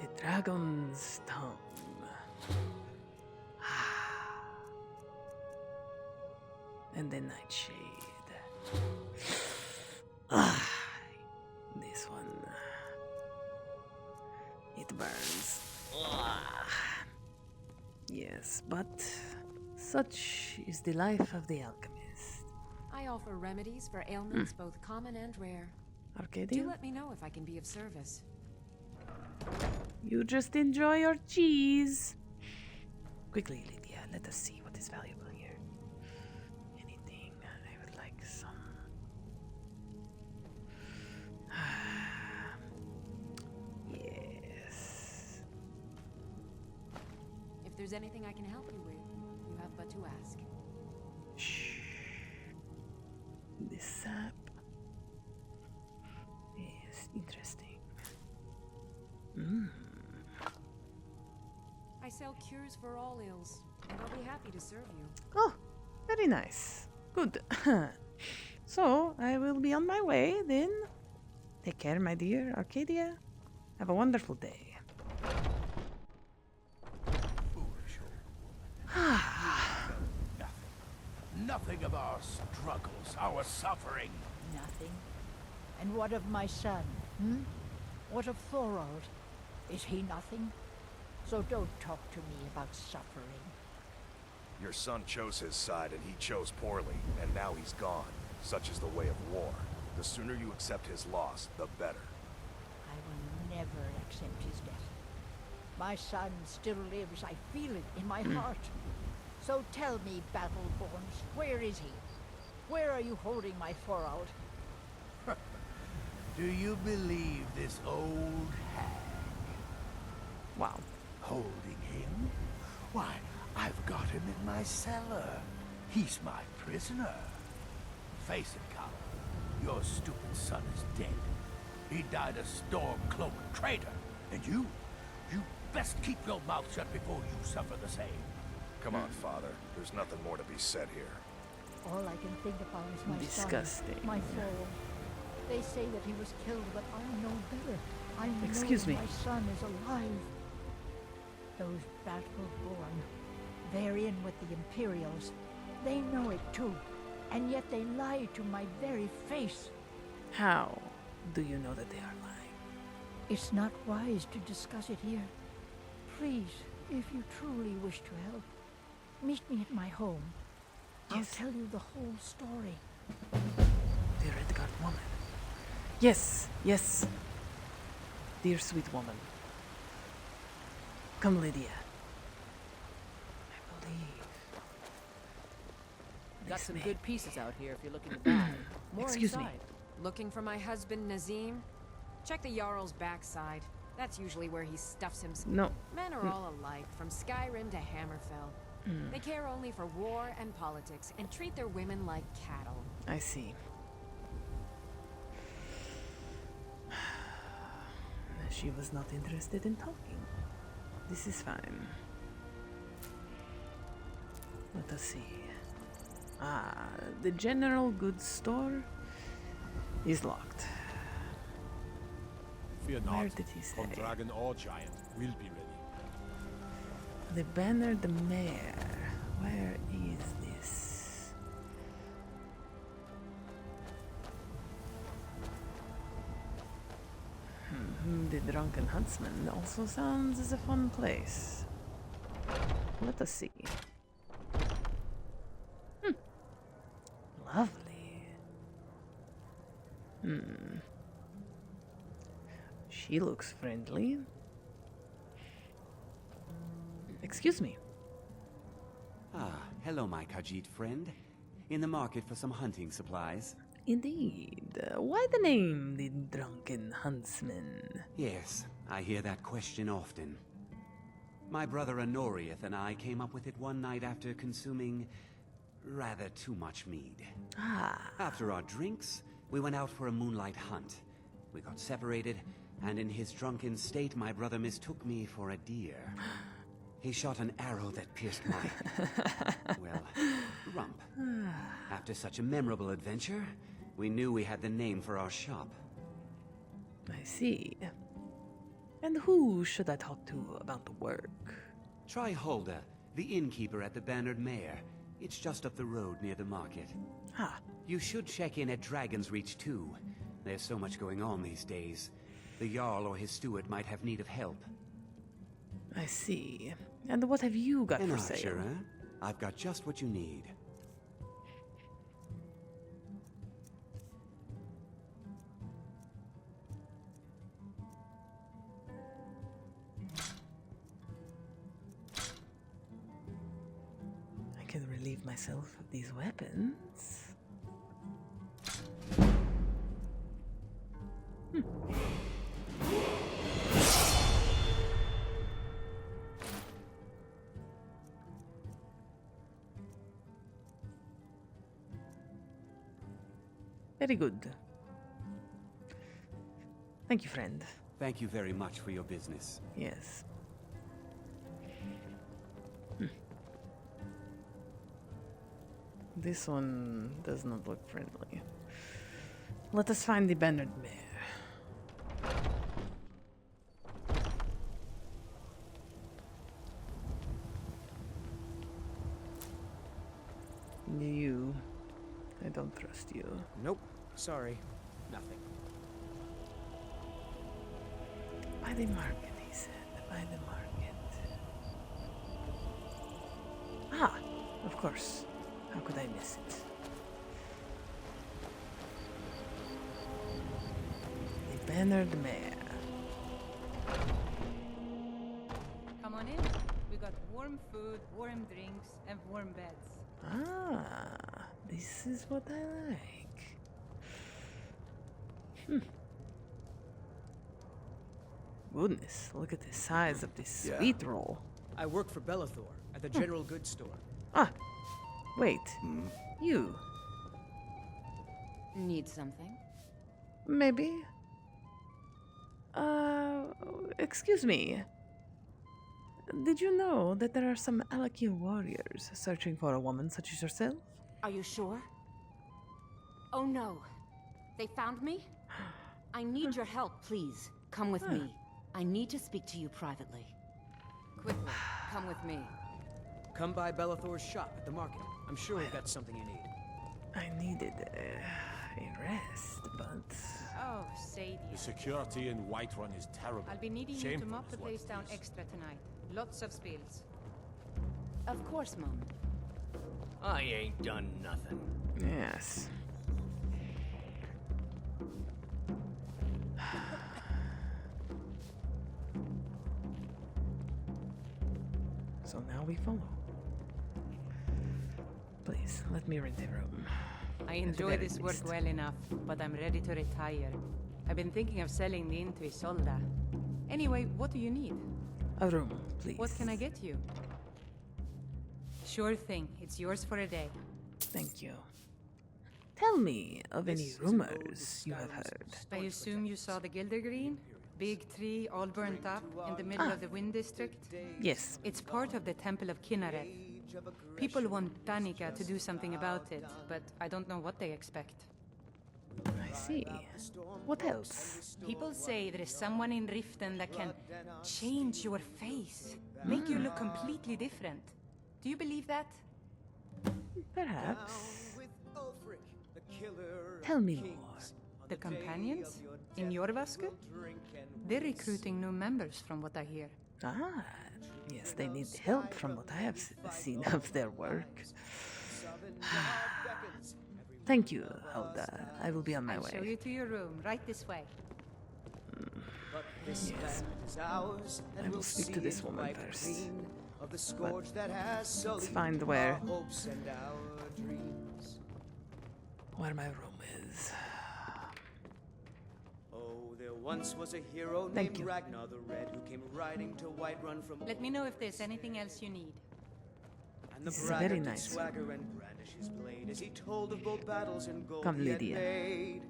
The dragon's tongue. And the nightshade. This one. It burns. Yes, but such is the life of the alchemist. I offer remedies for ailments both common and rare. Arcadia? Do let me know if I can be of service. You just enjoy your cheese. Quickly, Lydia, let us see what is valuable here. Anything I would like some. Yes. If there's anything I can help you with, you have but to ask. Shh. This sap is interesting. I sell cures for all ills, and I'll be happy to serve you. Oh, very nice. Good. So, I will be on my way then. Take care, my dear Arcadia. Have a wonderful day. Foolish old woman. Nothing of our struggles, our suffering. Nothing. And what of my son? What of Thorold? Is he nothing? So don't talk to me about suffering. Your son chose his side and he chose poorly, and now he's gone. Such is the way of war. The sooner you accept his loss, the better. I will never accept his death. My son still lives. I feel it in my heart. So tell me, Battleborns, where is he? Where are you holding my Thorold? Do you believe this old hag? Wow. Holding him? Why, I've got him in my cellar. He's my prisoner. Face it, Coward. Your stupid son is dead. He died a Stormcloak traitor. And you best keep your mouth shut before you suffer the same. Come on, Father. There's nothing more to be said here. All I can think about is my Disgusting. son, my Thorold. They say that he was killed, but I know better. I know Excuse me. my son is alive. Those Battleborn, they're in with the Imperials. They know it too, and yet they lie to my very face. How do you know that they are lying? It's not wise to discuss it here. Please, if you truly wish to help, meet me at my home. Yes. I'll tell you the whole story. The Redguard woman. Yes, yes. Dear sweet woman. Come, Lydia. I believe. Got this some may good pieces out here if you're looking to buy. More Excuse me. inside. Looking for my husband, Nazim? Check the Jarl's backside. That's usually where he stuffs himself. No. Men are all alike, from Skyrim to Hammerfell. They care only for war and politics, and treat their women like cattle. I see. She was not interested in talking. This is fine. Let us see. The general goods store is locked. Fear Where not. did he say? From dragon or giant, we'll be ready. The banner, the mare. Where is this? The Drunken Huntsman also sounds as a fun place. Let us see. Lovely. She looks friendly. Excuse me. Ah, hello, my Khajiit friend. In the market for some hunting supplies. Indeed. Why the name the Drunken Huntsman? Yes, I hear that question often. My brother Honorius and I came up with it one night after consuming rather too much mead. Ah. After our drinks, we went out for a moonlight hunt. We got separated, and in his drunken state, my brother mistook me for a deer. He shot an arrow that pierced my, well, rump. After such a memorable adventure, we knew we had the name for our shop. I see. And who should I talk to about the work? Try Hulda, the innkeeper at the Bannered Mare. It's just up the road near the market. Ah. You should check in at Dragon's Reach too. There's so much going on these days. The Jarl or his steward might have need of help. I see. And what have you got An for archer, sale? huh? I've got just what you need. I can relieve myself of these weapons. Very good. Thank you, friend. Thank you very much for your business. Yes. This one does not look friendly. Let us find the Bannered Mare. You. I don't trust you. Nope. Sorry. Nothing. By the market, he said. By the market. Ah, of course. How could I miss it? The Bannered Mare. Come on in. We got warm food, warm drinks, and warm beds. Ah, this is what I like. Goodness, look at the size of this sweet roll. I work for Bellathor at the general goods store. Ah, wait. You. Need something? Maybe. Excuse me. Did you know that there are some Alaki warriors searching for a woman such as yourself? Are you sure? Oh no. They found me? I need your help, please. Come with me. I need to speak to you privately. Quickly, come with me. Come by Bellathor's shop at the market. I'm sure we've got something you need. I needed a rest, but... Oh, Sadie. The security in Whiterun is terrible. I'll be needing you to Shameful mop the is what place it down is. extra tonight. Lots of spills. Of course, Mom. I ain't done nothing. Yes. So now we follow. Please, let me rent a room. I At the enjoy very this work least. well enough, but I'm ready to retire. I've been thinking of selling the inn to Isolda. Anyway, what do you need? A room, please. What can I get you? Sure thing. It's yours for a day. Thank you. Tell me of any rumors you have heard. I assume you saw the Gildergreen? Big tree, all burnt up, in the middle of the Wind District? Yes. It's part of the Temple of Kinnareth. People want Danica to do something about it, but I don't know what they expect. I see. What else? People say there is someone in Riften that can change your face, make you look completely different. Do you believe that? Perhaps. Tell me more. The companions? In Jorvaske? They're recruiting new members from what I hear. Ah, yes, they need help from what I have seen of their work. Thank you, Hulda. I will be on my I'll way. show you to your room, right this way. But this Yes. land is ours, and I will we'll speak see to this it woman wipe first. clean of the scourge that has sullied find our where- hopes and our dreams. Where my room is. Oh, there once was a hero Thank named you. Ragnar the Red who came riding to Whiterun from. Let me know if there's anything else you need. And the This is a very braggart did nice swagger and brandish his blade as he told of bold battles and gold Come, he had Lydia. made.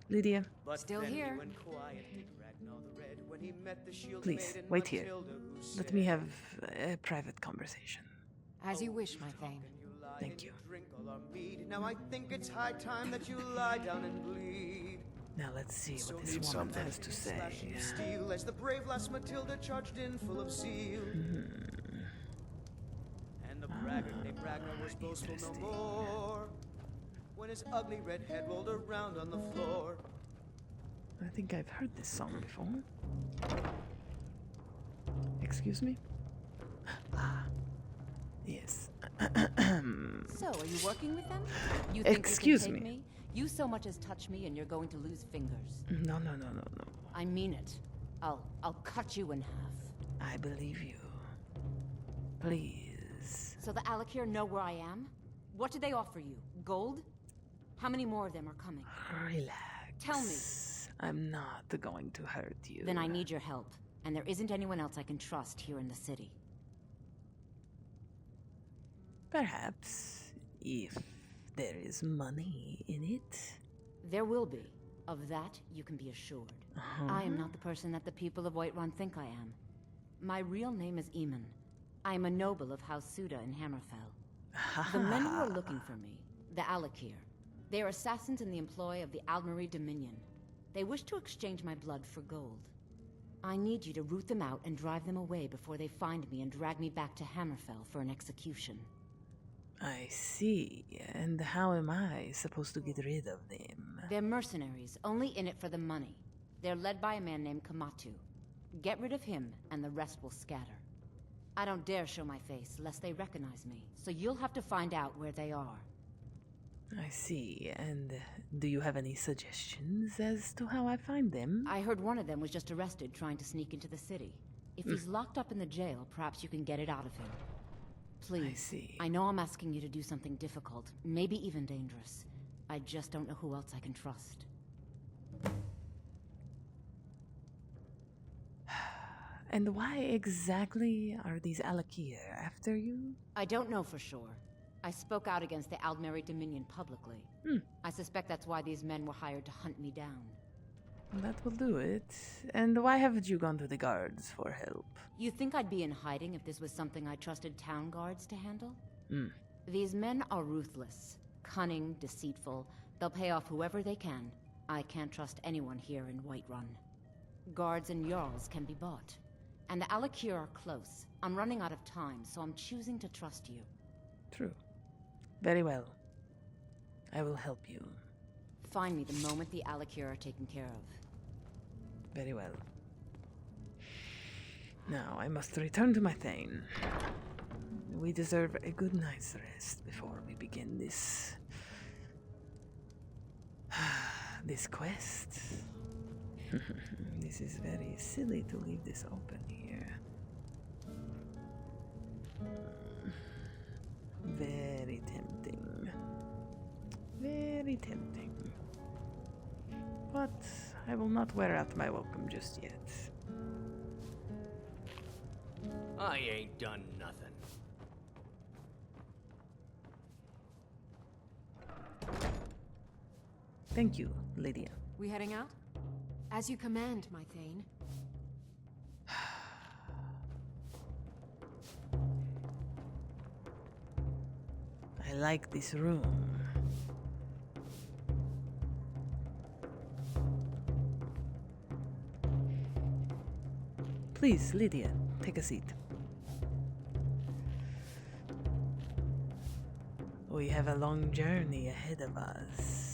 Lydia, But Still then here. he went quiet, did Ragnar the Red, when he met the shield please, maiden wait here. Matilda, who Let said, me have a private conversation. As you wish, my Thane. Thank you. Drink all our mead. Now I think it's high time that you lie down and bleed. Now let's see So what this need woman something. has to say. Slashing of steel as the brave lass Matilda charged in full of zeal. And the braggart named Ragnar was boastful no more when his ugly red head rolled around on the floor. I think I've heard this song before. Excuse me? Ah, yes. So, are you working with them? You think Excuse you can take me. me? You so much as touch me and you're going to lose fingers. No. I mean it. I'll cut you in half. I believe you. Please. So the Alakir know where I am? What did they offer you? Gold? How many more of them are coming? Relax. Tell me. I'm not going to hurt you. Then I need your help. And there isn't anyone else I can trust here in the city. Perhaps, if there is money in it. There will be. Of that, you can be assured. I am not the person that the people of Whiterun think I am. My real name is Eamon. I am a noble of House Suda in Hammerfell. The men who are looking for me, the Alakir, they are assassins in the employ of the Aldmeri Dominion. They wish to exchange my blood for gold. I need you to root them out and drive them away before they find me and drag me back to Hammerfell for an execution. I see. And how am I supposed to get rid of them? They're mercenaries, only in it for the money. They're led by a man named Kamatu. Get rid of him, and the rest will scatter. I don't dare show my face, lest they recognize me, so you'll have to find out where they are. I see. And do you have any suggestions as to how I find them? I heard one of them was just arrested trying to sneak into the city. If he's locked up in the jail, perhaps you can get it out of him. Please. I see. I know I'm asking you to do something difficult, maybe even dangerous. I just don't know who else I can trust. And why exactly are these Alakir after you? I don't know for sure. I spoke out against the Aldmeri Dominion publicly. I suspect that's why these men were hired to hunt me down. That will do it. And why haven't you gone to the guards for help? You think I'd be in hiding if this was something I trusted town guards to handle? Hmm. These men are ruthless, cunning, deceitful. They'll pay off whoever they can. I can't trust anyone here in Whiterun. Guards and Jarls can be bought. And the Alakir are close. I'm running out of time, so I'm choosing to trust you. True. Very well. I will help you. Find me the moment the Alakir are taken care of. Very well. Now I must return to my Thane. We deserve a good night's rest before we begin this... this quest. This is very silly to leave this open here. Very tempting. Very tempting. But I will not wear out my welcome just yet. I ain't done nothing. Thank you, Lydia. We heading out? As you command, my Thane. I like this room. Please, Lydia, take a seat. We have a long journey ahead of us.